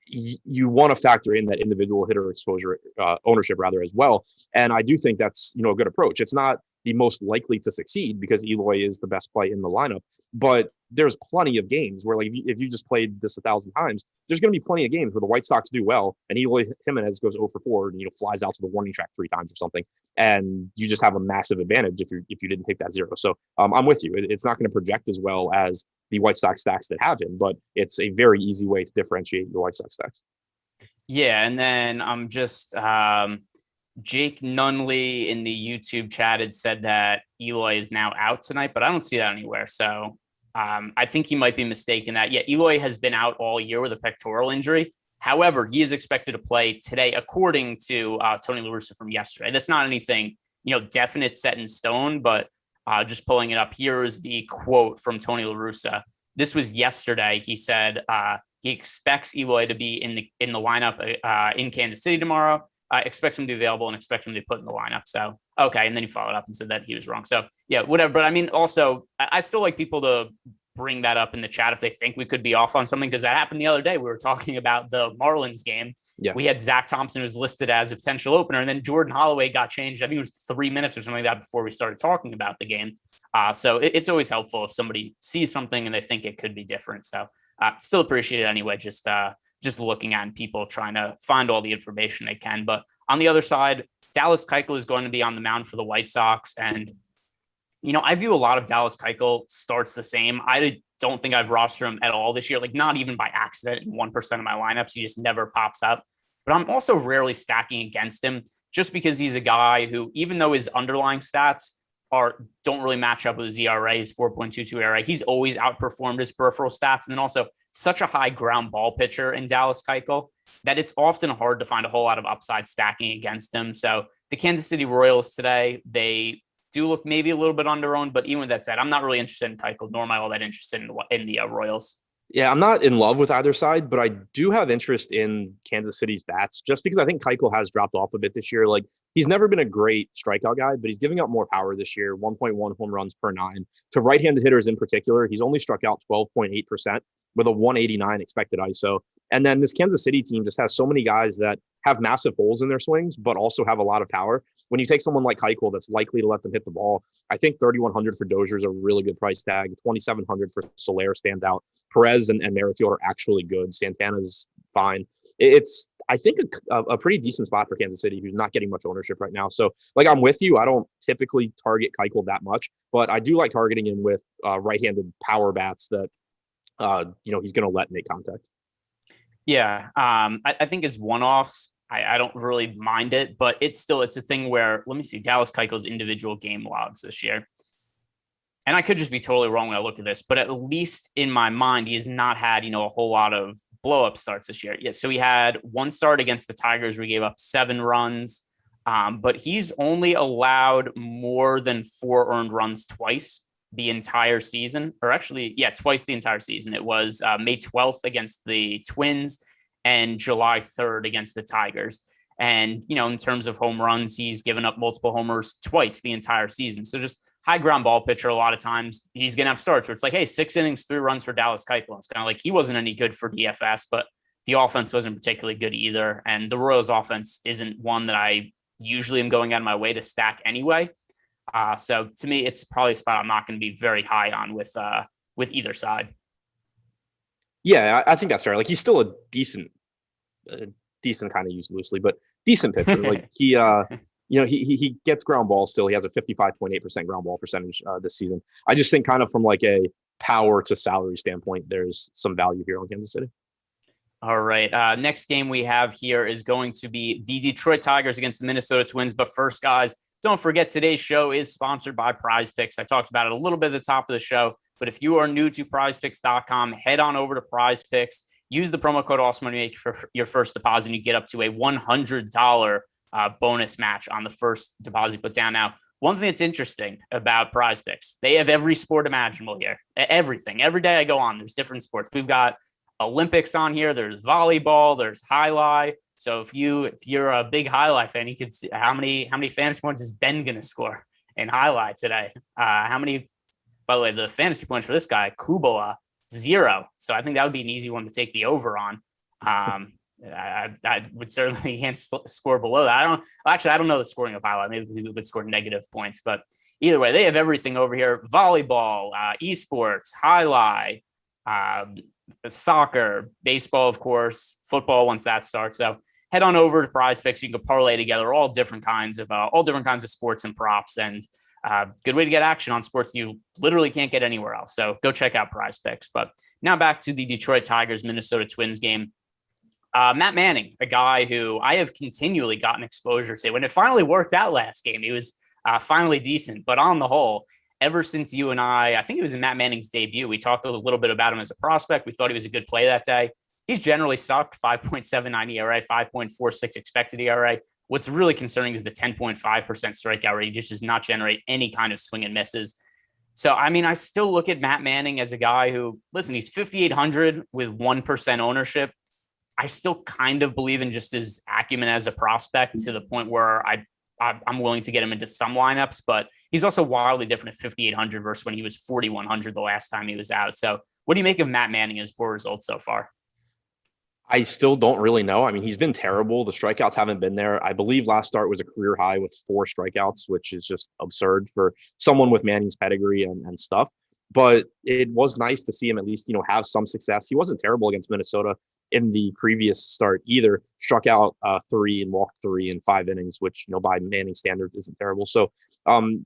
you want to factor in that individual hitter exposure, ownership rather, as well. And I do think that's, a good approach. It's not the most likely to succeed because Eloy is the best play in the lineup, but there's plenty of games where, like, if you just played this 1,000 times, there's going to be plenty of games where the White Sox do well and Eloy Jimenez goes 0 for 4 and, flies out to the warning track 3 times or something. And you just have a massive advantage if you didn't pick that 0. So I'm with you. It's not going to project as well as the White Sox stacks that have him, but it's a very easy way to differentiate your White Sox stacks. Yeah. And then I'm just, Jake Nunley in the YouTube chat had said that Eloy is now out tonight, but I don't see that anywhere. So I think he might be mistaken that. Yeah, Eloy has been out all year with a pectoral injury. However, he is expected to play today, according to Tony La Russa from yesterday. That's not anything, definite set in stone, but just pulling it up. Here is the quote from Tony La Russa. This was yesterday. He said he expects Eloy to be in the lineup in Kansas City tomorrow. Expects him to be available and expects him to be put in the lineup. So, okay. And then he followed up and said that he was wrong. So, yeah, whatever. But I mean, also, I still like people to bring that up in the chat if they think we could be off on something, because that happened the other day. We were talking about the Marlins game. Yeah. We had Zach Thompson was listed as a potential opener, and then Jordan Holloway got changed. I think it was 3 minutes or something like that before we started talking about the game. So it's always helpful if somebody sees something and they think it could be different. So still appreciate it anyway. Just looking at people trying to find all the information they can. But on the other side, Dallas Keuchel is going to be on the mound for the White Sox. And, I view a lot of Dallas Keuchel starts the same. I don't think I've rostered him at all this year, like not even by accident in 1% of my lineups. He just never pops up. But I'm also rarely stacking against him just because he's a guy who, even though his underlying stats don't really match up with his ERA, his 4.22 ERA, he's always outperformed his peripheral stats. And then also such a high ground ball pitcher in Dallas Keuchel that it's often hard to find a whole lot of upside stacking against him. So the Kansas City Royals today, they do look maybe a little bit underowned, but even with that said, I'm not really interested in Keuchel, nor am I all that interested in the Royals. Yeah, I'm not in love with either side, but I do have interest in Kansas City's bats just because I think Keuchel has dropped off a bit this year. Like, he's never been a great strikeout guy, but he's giving up more power this year, 1.1 home runs per 9. To right-handed hitters in particular, he's only struck out 12.8% with a 189 expected ISO. And then this Kansas City team just has so many guys that have massive holes in their swings, but also have a lot of power. When you take someone like Keuchel that's likely to let them hit the ball, I think 3,100 for Dozier is a really good price tag. 2,700 for Soler stands out. Perez and Merrifield are actually good. Santana's fine. It's, I think, a pretty decent spot for Kansas City, who's not getting much ownership right now. So, like, I'm with you. I don't typically target Keuchel that much, but I do like targeting him with right-handed power bats that, he's going to let make contact. Yeah, I think as one-offs, I don't really mind it, but it's a thing where, let me see, Dallas Keuchel's individual game logs this year. And I could just be totally wrong when I look at this, but at least in my mind, he has not had, a whole lot of blow-up starts this year. Yeah, so he had one start against the Tigers where he gave up 7 runs, but he's only allowed more than 4 earned runs twice the entire season, or actually, twice the entire season. It was May 12th against the Twins and July 3rd against the Tigers. And, in terms of home runs, he's given up multiple homers twice the entire season. So just high ground ball pitcher. A lot of times he's going to have starts where it's like, hey, 6 innings, 3 runs for Dallas Keuchel. It's kind of like he wasn't any good for DFS, but the offense wasn't particularly good either. And the Royals offense isn't one that I usually am going out of my way to stack anyway. So to me, it's probably a spot I'm not going to be very high on with either side. Yeah, I think that's fair. Like, he's still a decent kind of used loosely, but decent pitcher. Like, he gets ground balls still. He has a 55.8% ground ball percentage this season. I just think kind of from like a power to salary standpoint, there's some value here on Kansas City. All right. Next game we have here is going to be the Detroit Tigers against the Minnesota Twins. But first, guys, don't forget today's show is sponsored by PrizePicks. I talked about it a little bit at the top of the show, but if you are new to PrizePicks.com, head on over to PrizePicks. Use the promo code Awesemo to make for your first deposit, and you get up to a $100 bonus match on the first deposit put down. Now, one thing that's interesting about PrizePicks, they have every sport imaginable here. Everything. Every day I go on, there's different sports. We've got Olympics on here. There's volleyball. There's highlight. So if you're a big highlight fan, you can see how many fantasy points is Ben going to score in highlight today. How many? By the way, the fantasy points for this guy, Kubola, 0. So I think that would be an easy one to take the over on. I would certainly can't score below that. I don't know the scoring of highlight. Maybe we would score negative points, but either way, they have everything over here: volleyball, esports, highlight, soccer, baseball, of course, football once that starts. So head on over to PrizePicks. You can parlay together all different kinds of sports and props, and good way to get action on sports you literally can't get anywhere else. So go check out PrizePicks. But now back to the Detroit Tigers Minnesota Twins game. Matt Manning, a guy who I have continually gotten exposure to. When it finally worked out last game, he was finally decent. But on the whole, ever since you and I think it was in Matt Manning's debut, we talked a little bit about him as a prospect. We thought he was a good play that day. He's generally sucked: 5.79 ERA, 5.46 expected ERA. What's really concerning is the 10.5% strikeout rate. He just does not generate any kind of swing and misses. So, I mean, I still look at Matt Manning as a guy who, listen, he's 5,800 with 1% ownership. I still kind of believe in just his acumen as a prospect to the point where I'm willing to get him into some lineups, but he's also wildly different at 5,800 versus when he was 4,100 the last time he was out. So what do you make of Matt Manning and his poor results so far? I still don't really know. I mean, he's been terrible. The strikeouts haven't been there. I believe last start was a career high with 4 strikeouts, which is just absurd for someone with Manning's pedigree and stuff. But it was nice to see him at least, have some success. He wasn't terrible against Minnesota in the previous start either. Struck out 3 and walked 3 in 5 innings, which, by Manning standards isn't terrible. So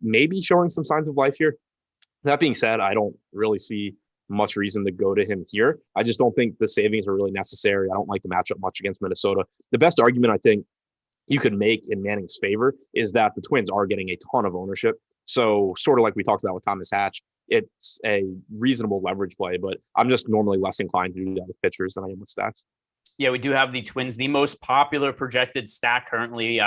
maybe showing some signs of life here. That being said, I don't really see much reason to go to him here. I just don't think the savings are really necessary. I don't like the matchup much against Minnesota. The best argument I think you could make in Manning's favor is that the Twins are getting a ton of ownership. So sort of like we talked about with Thomas Hatch, it's a reasonable leverage play, but I'm just normally less inclined to do that with pitchers than I am with stacks. Yeah, we do have the Twins, the most popular projected stack currently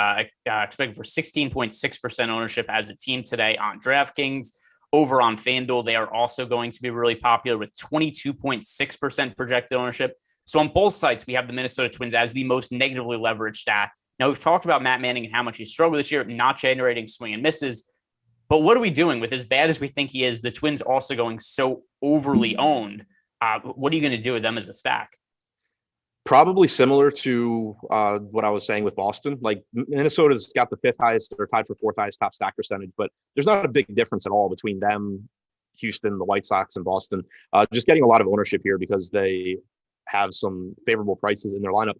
expected for 16.6% ownership as a team today on DraftKings. Over on FanDuel, they are also going to be really popular with 22.6% projected ownership. So on both sites, we have the Minnesota Twins as the most negatively leveraged stack. Now, we've talked about Matt Manning and how much he struggled this year, not generating swing and misses. But what are we doing with as bad as we think he is? The Twins also going so overly owned. What are you going to do with them as a stack? Probably similar to what I was saying with Boston. Like Minnesota's got the 5th highest or tied for 4th highest top stack percentage, but there's not a big difference at all between them, Houston, the White Sox, and Boston. Just getting a lot of ownership here because they have some favorable prices in their lineup.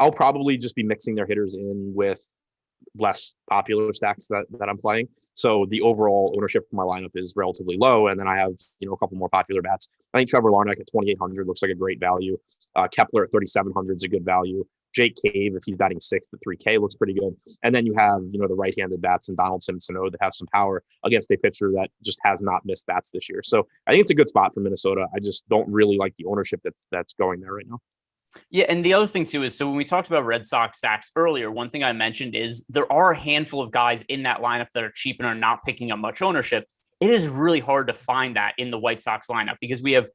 I'll probably just be mixing their hitters in with less popular stacks that I'm playing. So the overall ownership for my lineup is relatively low. And then I have, a couple more popular bats. I think Trevor Larnach at 2,800 looks like a great value. Kepler at 3,700 is a good value. Jake Cave, if he's batting 6th at 3K, looks pretty good. And then you have, the right-handed bats and Donaldson and Sano that have some power against a pitcher that just has not missed bats this year. So I think it's a good spot for Minnesota. I just don't really like the ownership that's going there right now. Yeah, and the other thing, too, is so when we talked about Red Sox stacks earlier, one thing I mentioned is there are a handful of guys in that lineup that are cheap and are not picking up much ownership. It is really hard to find that in the White Sox lineup because we have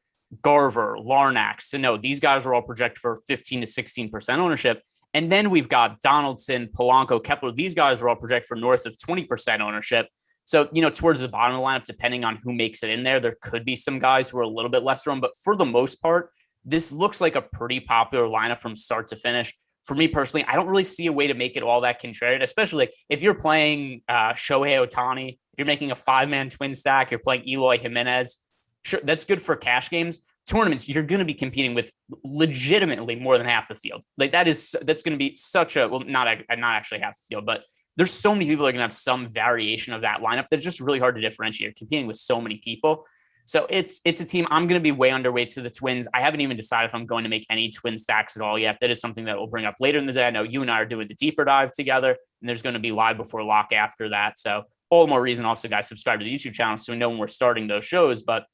Garver, Larnach, Sano. These guys are all projected for 15 to 16% ownership. And then we've got Donaldson, Polanco, Kepler. These guys are all projected for north of 20% ownership. So, towards the bottom of the lineup, depending on who makes it in there could be some guys who are a little bit lesser owned. But for the most part, this looks like a pretty popular lineup from start to finish. For me personally, I don't really see a way to make it all that contrarian, especially if you're playing Shohei Ohtani, if you're making a 5-man twin stack, you're playing Eloy Jimenez. Sure, that's good for cash games. Tournaments, you're going to be competing with legitimately more than half the field. That's going to be such a, not actually half the field, but there's so many people that are going to have some variation of that lineup that's just really hard to differentiate. You're competing with so many people. So it's a team I'm going to be way underweight to the Twins. I haven't even decided if I'm going to make any twin stacks at all yet. That is something that we'll bring up later in the day. I know you and I are doing the deeper dive together, and there's going to be live before lock after that. So all the more reason also, guys, subscribe to the YouTube channel so we know when we're starting those shows. But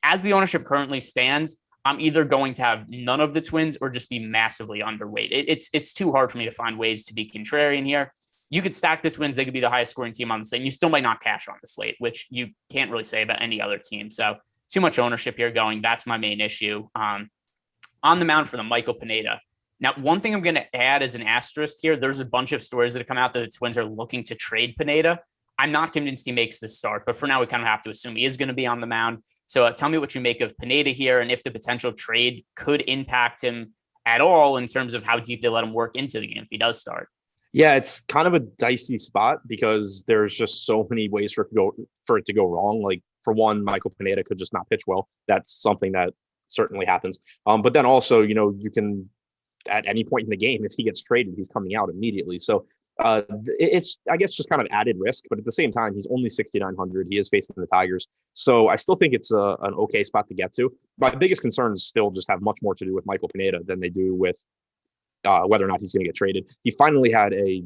as the ownership currently stands, I'm either going to have none of the Twins or just be massively underweight. It's too hard for me to find ways to be contrarian here. You could stack the Twins. They could be the highest scoring team on the slate. And you still might not cash on the slate, which you can't really say about any other team. So too much ownership here going. That's my main issue. On the mound for the Michael Pineda. Now, one thing I'm going to add as an asterisk here, there's a bunch of stories that have come out that the Twins are looking to trade Pineda. I'm not convinced he makes the start, but for now, we kind of have to assume he is going to be on the mound. So tell me what you make of Pineda here and if the potential trade could impact him at all in terms of how deep they let him work into the game if he does start. Yeah, it's kind of a dicey spot because there's just so many ways for it to go wrong. Like for one, Michael Pineda could just not pitch well. That's something that certainly happens. But then also, you can at any point in the game, if he gets traded, he's coming out immediately. So it's, I guess, just kind of added risk. But at the same time, he's only 6,900. He is facing the Tigers. So I still think it's an okay spot to get to. My biggest concerns still just have much more to do with Michael Pineda than they do with whether or not he's going to get traded. He finally had a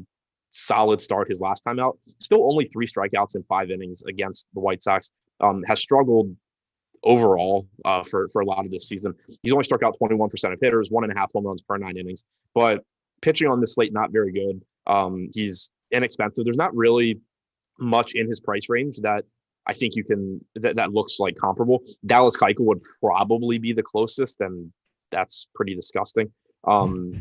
solid start his last time out. Still only 3 strikeouts in 5 innings against the White Sox. Has struggled overall for a lot of this season. He's only struck out 21% of hitters, 1.5 home runs per 9 innings. But pitching on this slate, not very good. He's inexpensive. There's not really much in his price range that I think you can that looks like comparable. Dallas Keuchel would probably be the closest, and that's pretty disgusting. So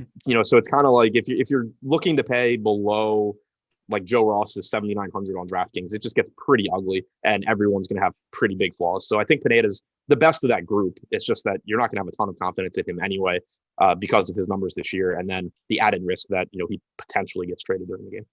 it's kind of like if you're looking to pay below like Joe Ross's 7,900 on DraftKings, it just gets pretty ugly, and everyone's going to have pretty big flaws. So I think Pineda's the best of that group. It's just that you're not going to have a ton of confidence in him anyway because of his numbers this year, and then the added risk that he potentially gets traded during the game.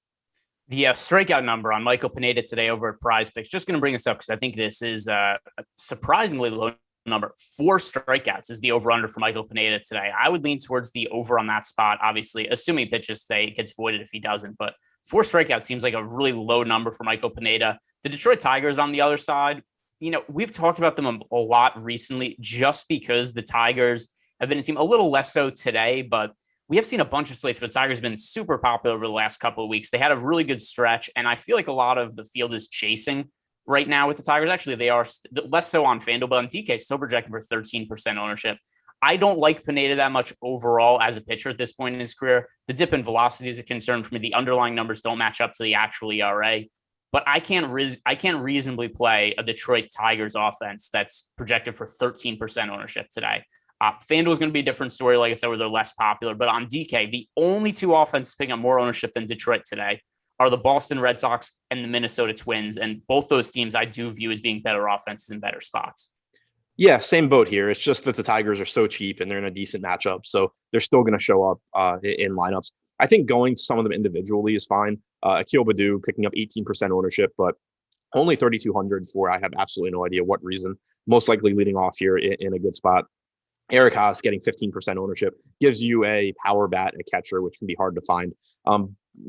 The strikeout number on Michael Pineda today over at PrizePicks, just going to bring this up because I think this is a surprisingly low number. 4 strikeouts is the over-under for Michael Pineda today. I would lean towards the over on that spot, obviously, assuming he pitches today, it gets voided if he doesn't. But 4 strikeouts seems like a really low number for Michael Pineda. The Detroit Tigers on the other side, we've talked about them a lot recently just because the Tigers have been a team a little less so today, but we have seen a bunch of slates where the Tigers have been super popular over the last couple of weeks. They had a really good stretch, and I feel like a lot of the field is chasing right now with the Tigers. Actually, they are less so on FanDuel, but on DK, still projecting for 13% ownership. I don't like Pineda that much overall as a pitcher at this point in his career. The dip in velocity is a concern for me. The underlying numbers don't match up to the actual ERA, but I can't reasonably play a Detroit Tigers offense that's projected for 13% ownership today. FanDuel is going to be a different story, like I said, where they're less popular. But on DK, the only 2 offenses picking up more ownership than Detroit today are the Boston Red Sox and the Minnesota Twins. And both those teams I do view as being better offenses and better spots. Yeah, same boat here. It's just that the Tigers are so cheap and they're in a decent matchup. So they're still going to show up in lineups. I think going to some of them individually is fine. Akil Baddoo picking up 18% ownership, but only 3,200 for I have absolutely no idea what reason. Most likely leading off here in a good spot. Eric Haas getting 15% ownership gives you a power bat, a catcher, which can be hard to find.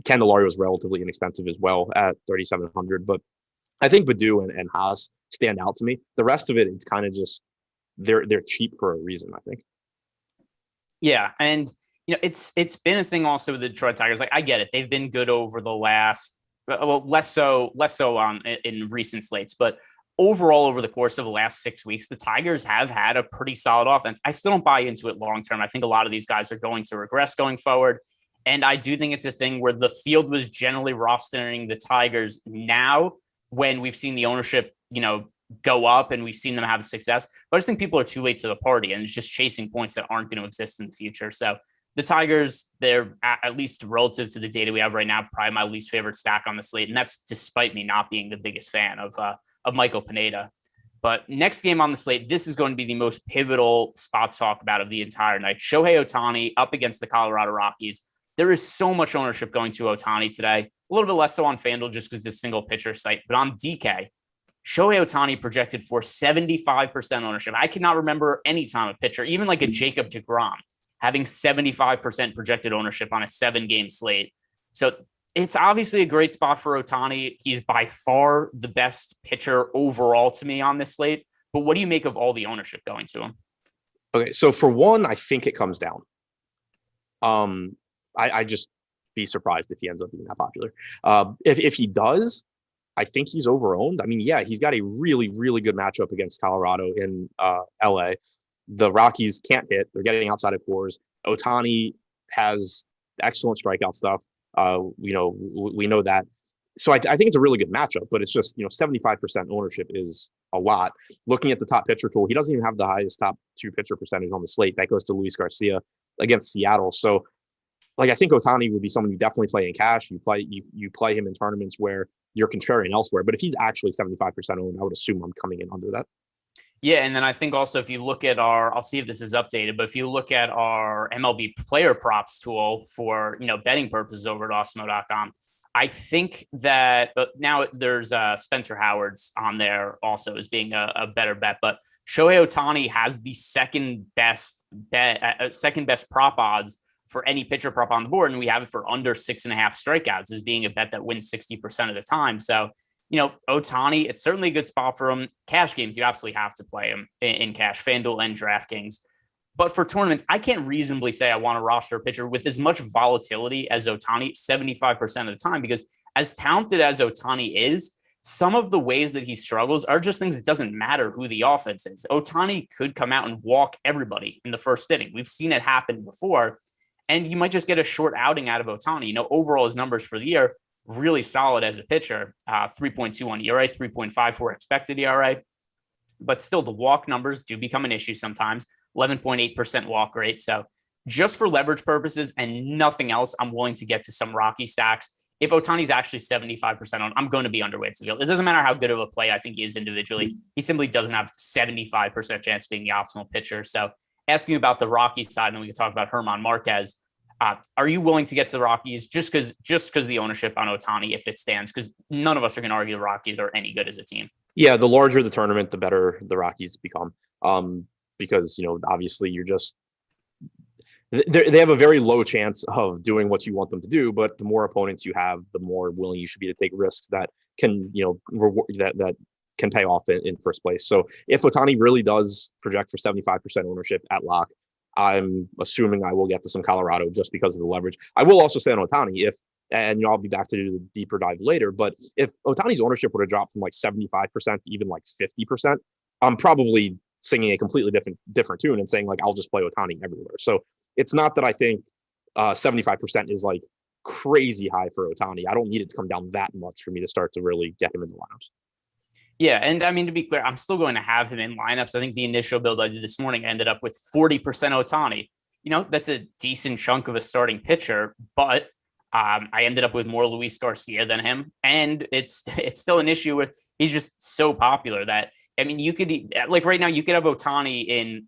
Candelario is relatively inexpensive as well at 3,700, but I think Baddoo and Haas stand out to me. The rest of it, it's kind of just they're cheap for a reason, I think. Yeah, and it's been a thing also with the Detroit Tigers. Like I get it, they've been good over the last, less so in recent slates, but overall, over the course of the last 6 weeks, the Tigers have had a pretty solid offense. I still don't buy into it long term. I think a lot of these guys are going to regress going forward. And I do think it's a thing where the field was generally rostering the Tigers now when we've seen the ownership, go up and we've seen them have success. But I just think people are too late to the party and it's just chasing points that aren't going to exist in the future. So the Tigers, they're at least relative to the data we have right now, probably my least favorite stack on the slate. And that's despite me not being the biggest fan of Michael Pineda. But next game on the slate, this is going to be the most pivotal spot talk about of the entire night. Shohei Ohtani up against the Colorado Rockies. There is so much ownership going to Ohtani today. A little bit less so on FanDuel just because it's a single pitcher site. But on DK, Shohei Ohtani projected for 75% ownership. I cannot remember any time a pitcher, even like a Jacob deGrom, having 75% projected ownership on a 7-game slate. So it's obviously a great spot for Ohtani. He's by far the best pitcher overall to me on this slate. But what do you make of all the ownership going to him? Okay, so for one, I think it comes down. I just be surprised if he ends up being that popular. If he does, I think he's overowned. I mean, yeah, he's got a really, really good matchup against Colorado in LA. The Rockies can't hit. They're getting outside of cores. Ohtani has excellent strikeout stuff. We know that. So I think it's a really good matchup, but it's just, 75% ownership is a lot. Looking at the top pitcher tool, he doesn't even have the highest top 2 pitcher percentage on the slate. That goes to Luis Garcia against Seattle. So I think Ohtani would be someone you definitely play in cash. You play him in tournaments where you're contrarian elsewhere. But if he's actually 75% owned, I would assume I'm coming in under that. Yeah, and then I think also if you look at I'll see if this is updated, but if you look at our MLB player props tool for betting purposes over at Awesemo.com, I think that now there's Spencer Howard's on there also as being a better bet, but Shohei Ohtani has the second best prop odds for any pitcher prop on the board, and we have it for under 6.5 strikeouts as being a bet that wins 60% of the time. So Ohtani, it's certainly a good spot for him. Cash games, you absolutely have to play him in cash, FanDuel and DraftKings. But for tournaments, I can't reasonably say I want to roster a pitcher with as much volatility as Ohtani 75% of the time, because as talented as Ohtani is, some of the ways that he struggles are just things that doesn't matter who the offense is. Ohtani could come out and walk everybody in the first inning. We've seen it happen before, and you might just get a short outing out of Ohtani. Overall, his numbers for the year, really solid as a pitcher, 3.21 ERA, 3.54 expected ERA. But still, the walk numbers do become an issue sometimes, 11.8% walk rate. So just for leverage purposes and nothing else, I'm willing to get to some Rocky stacks. If Ohtani's actually 75% on, I'm going to be underweight. So it doesn't matter how good of a play I think he is individually. He simply doesn't have 75% chance of being the optimal pitcher. So asking you about the Rocky side, and we can talk about German Marquez. Are you willing to get to the Rockies just because the ownership on Ohtani, if it stands? Because none of us are going to argue the Rockies are any good as a team. Yeah, the larger the tournament, the better the Rockies become. Because obviously they have a very low chance of doing what you want them to do, but the more opponents you have, the more willing you should be to take risks that can that can pay off in first place. So if Ohtani really does project for 75% ownership at lock, I'm assuming I will get to some Colorado just because of the leverage. I will also say on Ohtani, and I'll be back to do the deeper dive later, but if Ohtani's ownership were to drop from like 75% to even like 50%, I'm probably singing a completely different tune and saying like, I'll just play Ohtani everywhere. So it's not that I think 75% is like crazy high for Ohtani. I don't need it to come down that much for me to start to really get him in the lineups. Yeah, and I mean, to be clear, I'm still going to have him in lineups. I think the initial build I did this morning ended up with 40% Ohtani. That's a decent chunk of a starting pitcher, but I ended up with more Luis Garcia than him, and it's still an issue with he's just so popular that you could like right now you could have Ohtani in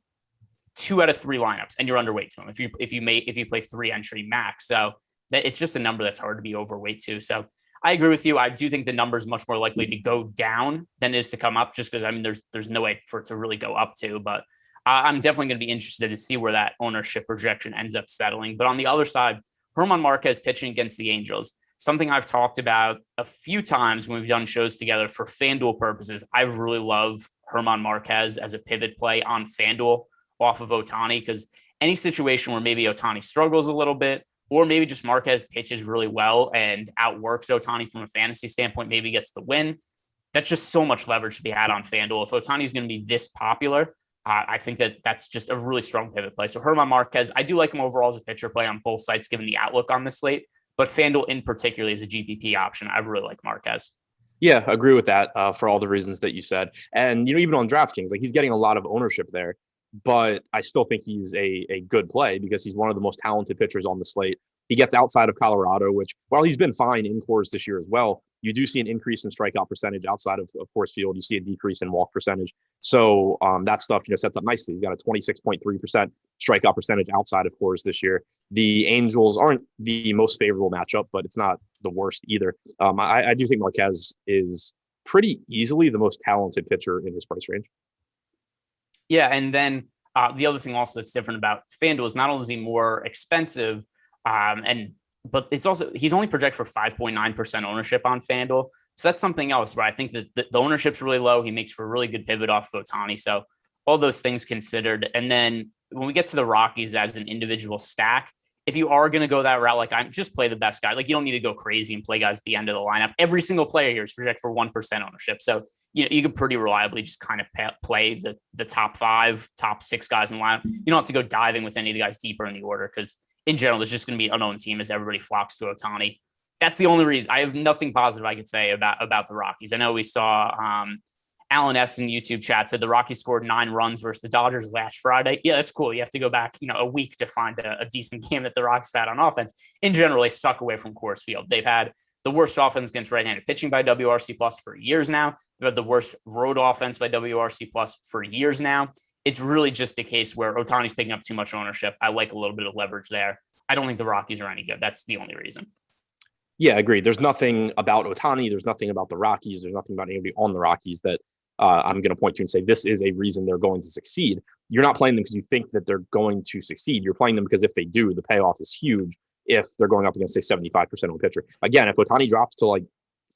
2 out of 3 lineups, and you're underweight to him if you play 3 entry max. So it's just a number that's hard to be overweight to. So I agree with you. I do think the number is much more likely to go down than it is to come up, just because there's no way for it to really go up to. But I'm definitely going to be interested to see where that ownership projection ends up settling. But on the other side, German Marquez pitching against the Angels, something I've talked about a few times when we've done shows together for FanDuel purposes. I really love German Marquez as a pivot play on FanDuel off of Ohtani, because any situation where maybe Ohtani struggles a little bit, or maybe just Marquez pitches really well and outworks Ohtani from a fantasy standpoint, maybe gets the win. That's just so much leverage to be had on FanDuel. If Ohtani is going to be this popular, I think that's just a really strong pivot play. So German Marquez, I do like him overall as a pitcher play on both sites, given the outlook on the slate. But FanDuel in particular is a GPP option. I really like Marquez. Yeah, agree with that for all the reasons that you said. And, even on DraftKings, like he's getting a lot of ownership there. But I still think he's a good play because he's one of the most talented pitchers on the slate. He gets outside of Colorado, which, while he's been fine in Coors this year as well, you do see an increase in strikeout percentage outside of Coors Field. You see a decrease in walk percentage. So that stuff, sets up nicely. He's got a 26.3% strikeout percentage outside of Coors this year. The Angels aren't the most favorable matchup, but it's not the worst either. I do think Marquez is pretty easily the most talented pitcher in his price range. Yeah, and then the other thing also that's different about FanDuel is not only is he more expensive, but it's also he's only projected for 5.9% ownership on FanDuel. So that's something else, right? I think that the ownership's really low. He makes for a really good pivot off of Ohtani. So all those things considered. And then when we get to the Rockies as an individual stack, if you are going to go that route, like I'm just play the best guy. Like you don't need to go crazy and play guys at the end of the lineup. Every single player here is projected for 1% ownership. So you can pretty reliably just kind of play the top 5, top 6 guys in the lineup. You don't have to go diving with any of the guys deeper in the order because in general, there's just going to be an unknown team as everybody flocks to Ohtani. That's the only reason. I have nothing positive I could say about the Rockies. I know we saw Alan S. in the YouTube chat said the Rockies scored 9 runs versus the Dodgers last Friday. Yeah, that's cool. You have to go back, a week to find a decent game that the Rockies had on offense. In general, they suck away from Coors Field. They've had the worst offense against right-handed pitching by WRC plus for years now. They've had the worst road offense by WRC plus for years now. It's really just a case where Ohtani's picking up too much ownership. I like a little bit of leverage there. I don't think the Rockies are any good. That's the only reason. Yeah, agreed. There's nothing about Ohtani. There's nothing about the Rockies. There's nothing about anybody on the Rockies that I'm going to point to and say this is a reason they're going to succeed. You're not playing them because you think that they're going to succeed. You're playing them because if they do, the payoff is huge if they're going up against, say, 75% of a pitcher. Again, if Ohtani drops to like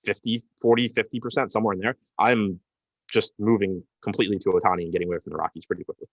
50, 40, 50%, somewhere in there, I'm just moving completely to Ohtani and getting away from the Rockies pretty quickly.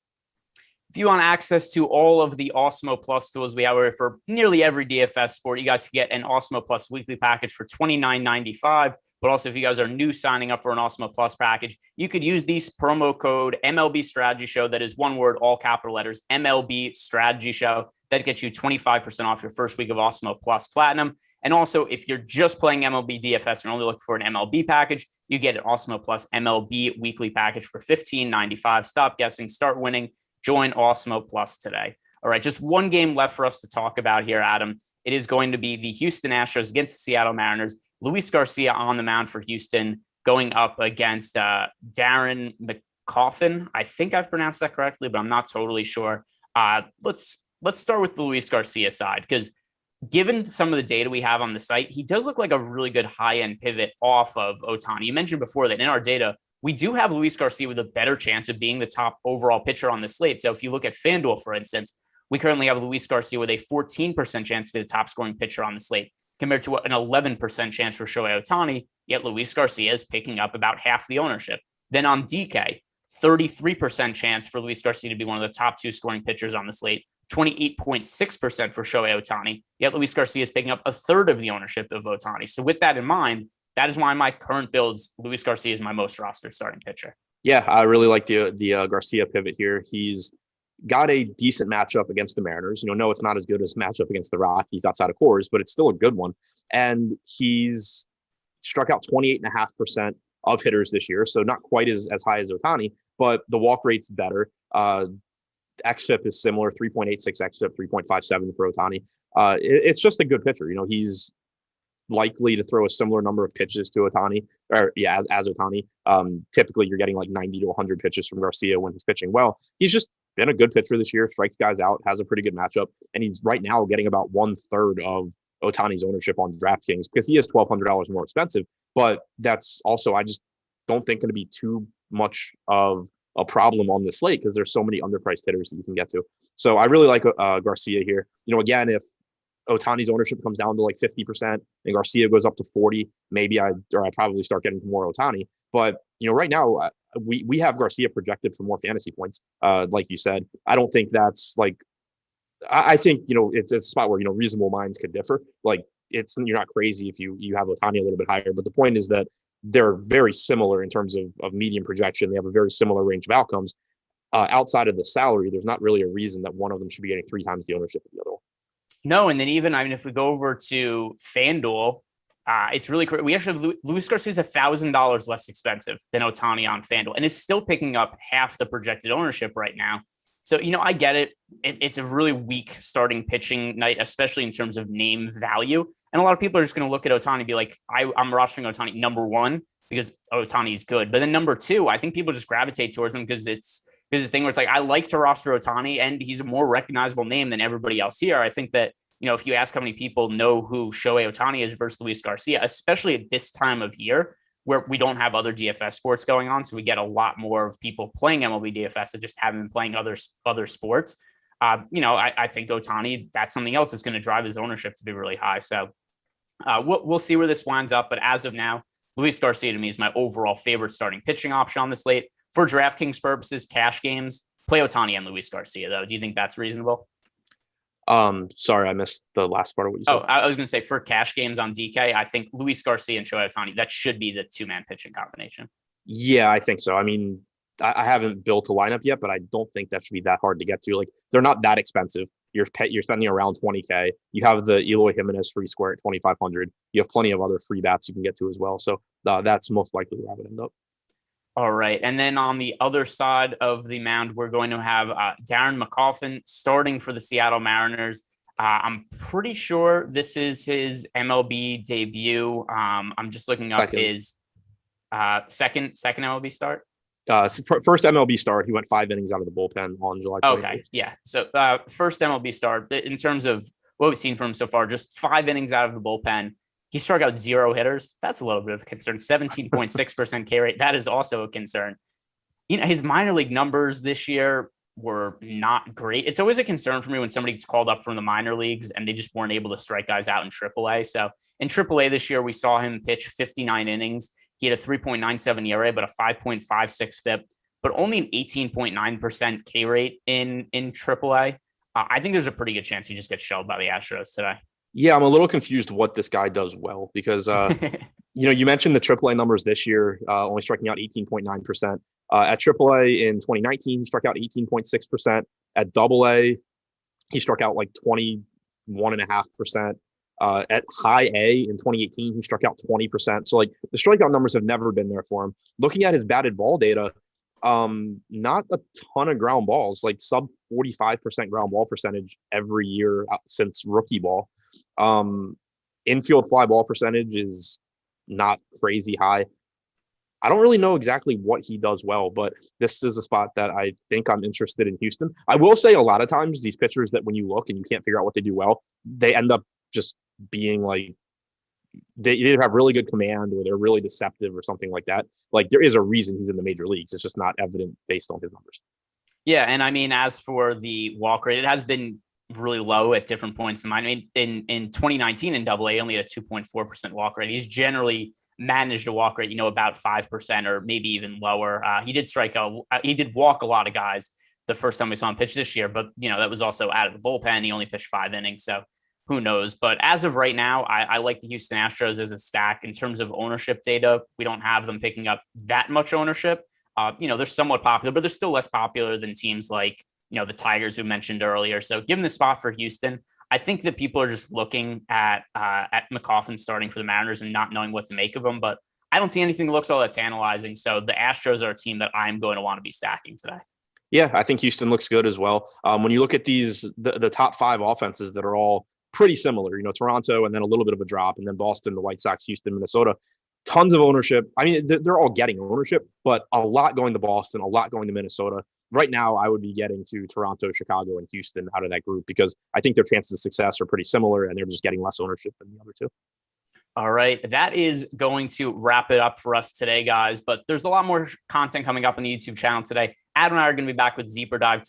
If you want access to all of the Awesemo Plus tools we have for nearly every DFS sport, you guys can get an Awesemo Plus weekly package for $29.95. But also, if you guys are new signing up for an Awesemo Plus package, you could use this promo code MLB Strategy Show. That is one word, all capital letters, MLB Strategy Show. That gets you 25% off your first week of Awesemo Plus Platinum. And also, if you're just playing MLB DFS and only looking for an MLB package, you get an Awesemo Plus MLB weekly package for $15.95. Stop guessing, start winning. Join Awesemo Plus today. All right, just one game left for us to talk about here, Adam. It is going to be the Houston Astros against the Seattle Mariners. Luis Garcia on the mound for Houston, going up against Darren McCoffin. I think I've pronounced that correctly, but I'm not totally sure. Let's start with the Luis Garcia side, because given some of the data we have on the site, he does look like a really good high-end pivot off of Ohtani. You mentioned before that in our data, we do have Luis Garcia with a better chance of being the top overall pitcher on the slate. So if you look at FanDuel, for instance, we currently have Luis Garcia with a 14% chance to be the top scoring pitcher on the slate, compared to an 11% chance for Shohei Ohtani, yet Luis Garcia is picking up about half the ownership. Then on DK, 33% chance for Luis Garcia to be one of the top two scoring pitchers on the slate, 28.6% for Shohei Ohtani, yet Luis Garcia is picking up a third of the ownership of Ohtani. So with that in mind, that is why my current builds, Luis Garcia is my most rostered starting pitcher. Yeah, I really like the Garcia pivot here. He's got a decent matchup against the Mariners. No, it's not as good as matchup against the Rockies outside of Coors, but it's still a good one. And he's struck out 28.5% of hitters this year, so not quite as high as Ohtani, but the walk rate's better. xFIP is similar, 3.86 xFIP, 3.57 for Ohtani. It's just a good pitcher. He's likely to throw a similar number of pitches to Ohtani, as Ohtani. Typically, you're getting like 90 to 100 pitches from Garcia when he's pitching well. He's just been a good pitcher this year, strikes guys out, has a pretty good matchup, and he's right now getting about 1/3 of Ohtani's ownership on DraftKings because he is $1,200 more expensive. But that's also, I just don't think, going to be too much of a problem on the slate because there's so many underpriced hitters that you can get to. So I really like Garcia here. Again, if Ohtani's ownership comes down to like 50% and Garcia goes up to 40, maybe I probably start getting more Ohtani. But right now we have Garcia projected for more fantasy points. Like you said, I don't think that's like. I think it's a spot where reasonable minds could differ. Like you're not crazy if you have Ohtani a little bit higher, but the point is that they're very similar in terms of median projection. They have a very similar range of outcomes. Outside of the salary, there's not really a reason that one of them should be getting 3 times the ownership of the other one. No, and then even if we go over to FanDuel, it's really crazy. We actually have Luis Garcia is $1,000 less expensive than Ohtani on FanDuel, and is still picking up half the projected ownership right now. So I get it. It's a really weak starting pitching night, especially in terms of name value. And a lot of people are just going to look at Ohtani and be like, I'm rostering Ohtani number 1 because Ohtani is good, but then number 2, I think people just gravitate towards him because it's this thing where it's like, I like to roster Ohtani and he's a more recognizable name than everybody else here. I think that, if you ask how many people know who Shohei Ohtani is versus Luis Garcia, especially at this time of year where we don't have other DFS sports going on. So we get a lot more of people playing MLB DFS that just haven't been playing other sports. I think Ohtani, that's something else that's going to drive his ownership to be really high. So we'll see where this winds up. But as of now, Luis Garcia to me is my overall favorite starting pitching option on the slate. For DraftKings purposes, cash games, play Ohtani and Luis Garcia, though. Do you think that's reasonable? Sorry, I missed the last part of what you said. I was going to say for cash games on DK, I think Luis Garcia and Shohei Ohtani, that should be the 2-man pitching combination. Yeah, I think so. I mean, I haven't built a lineup yet, but I don't think that should be that hard to get to. Like, they're not that expensive. You're spending around $20K. You have the Eloy Jimenez free square at $2,500. You have plenty of other free bats you can get to as well. So that's most likely where I would end up. All right. And then on the other side of the mound, we're going to have Darren McCoffin starting for the Seattle Mariners. I'm pretty sure this is his MLB debut. I'm just looking up his second MLB start. First MLB start, he went 5 innings out of the bullpen on July 28th. Okay, yeah. So first MLB start, in terms of what we've seen from him so far, just 5 innings out of the bullpen. He struck out 0 hitters. That's a little bit of a concern. 17.6% K rate. That is also a concern. His minor league numbers this year were not great. It's always a concern for me when somebody gets called up from the minor leagues and they just weren't able to strike guys out in AAA. So in AAA this year, we saw him pitch 59 innings. He had a 3.97 ERA, but a 5.56 FIP, but only an 18.9% K rate in AAA. I think there's a pretty good chance he just gets shelled by the Astros today. Yeah, I'm a little confused what this guy does well because, you mentioned the AAA numbers this year, only striking out 18.9%. At AAA in 2019, he struck out 18.6%. At AA, he struck out like 21.5%. At high A in 2018, he struck out 20%. So like the strikeout numbers have never been there for him. Looking at his batted ball data, not a ton of ground balls, like sub 45% ground ball percentage every year since rookie ball. Infield fly ball percentage is not crazy high. I don't really know exactly what he does well, but this is a spot that I think I'm interested in Houston. I will say a lot of times these pitchers that when you look and you can't figure out what they do well, they end up just being like, they either have really good command or they're really deceptive or something like that. Like there is a reason he's in the major leagues. It's just not evident based on his numbers. Yeah. And I mean, as for the walk rate, it has been really low at different points in mine. I mean, in 2019 in AA, only had a 2.4% walk rate. He's generally managed a walk rate, about 5% or maybe even lower. He did walk a lot of guys the first time we saw him pitch this year, but that was also out of the bullpen. He only pitched 5 innings. So who knows? But as of right now, I like the Houston Astros as a stack. In terms of ownership data, we don't have them picking up that much ownership. They're somewhat popular, but they're still less popular than teams like, the Tigers we mentioned earlier. So given the spot for Houston, I think that people are just looking at McCaffrey starting for the Mariners and not knowing what to make of him. But I don't see anything that looks all that tantalizing. So the Astros are a team that I'm going to want to be stacking today. Yeah, I think Houston looks good as well. When you look at the top 5 offenses that are all pretty similar, Toronto and then a little bit of a drop, and then Boston, the White Sox, Houston, Minnesota, tons of ownership. I mean, they're all getting ownership, but a lot going to Boston, a lot going to Minnesota. Right now, I would be getting to Toronto, Chicago, and Houston out of that group because I think their chances of success are pretty similar and they're just getting less ownership than the other two. All right. That is going to wrap it up for us today, guys. But there's a lot more content coming up on the YouTube channel today. Adam and I are going to be back with Deeper Dive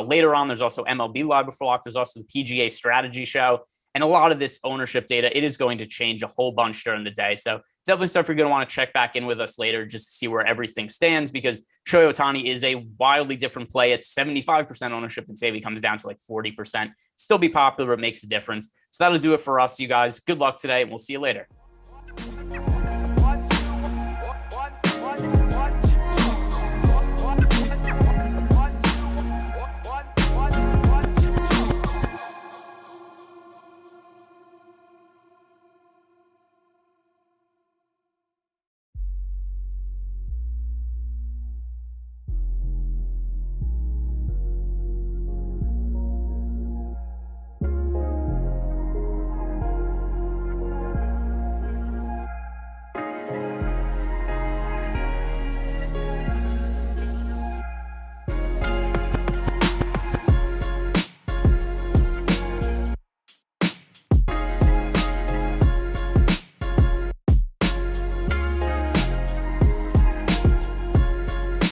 later on. There's also MLB Live Before Lock. There's also the PGA Strategy Show. And a lot of this ownership data, it is going to change a whole bunch during the day. So definitely stuff you're going to want to check back in with us later just to see where everything stands, because Shohei Ohtani is a wildly different play at 75% ownership than say if he comes down to like 40%. Still be popular, it makes a difference. So that'll do it for us, you guys. Good luck today, and we'll see you later.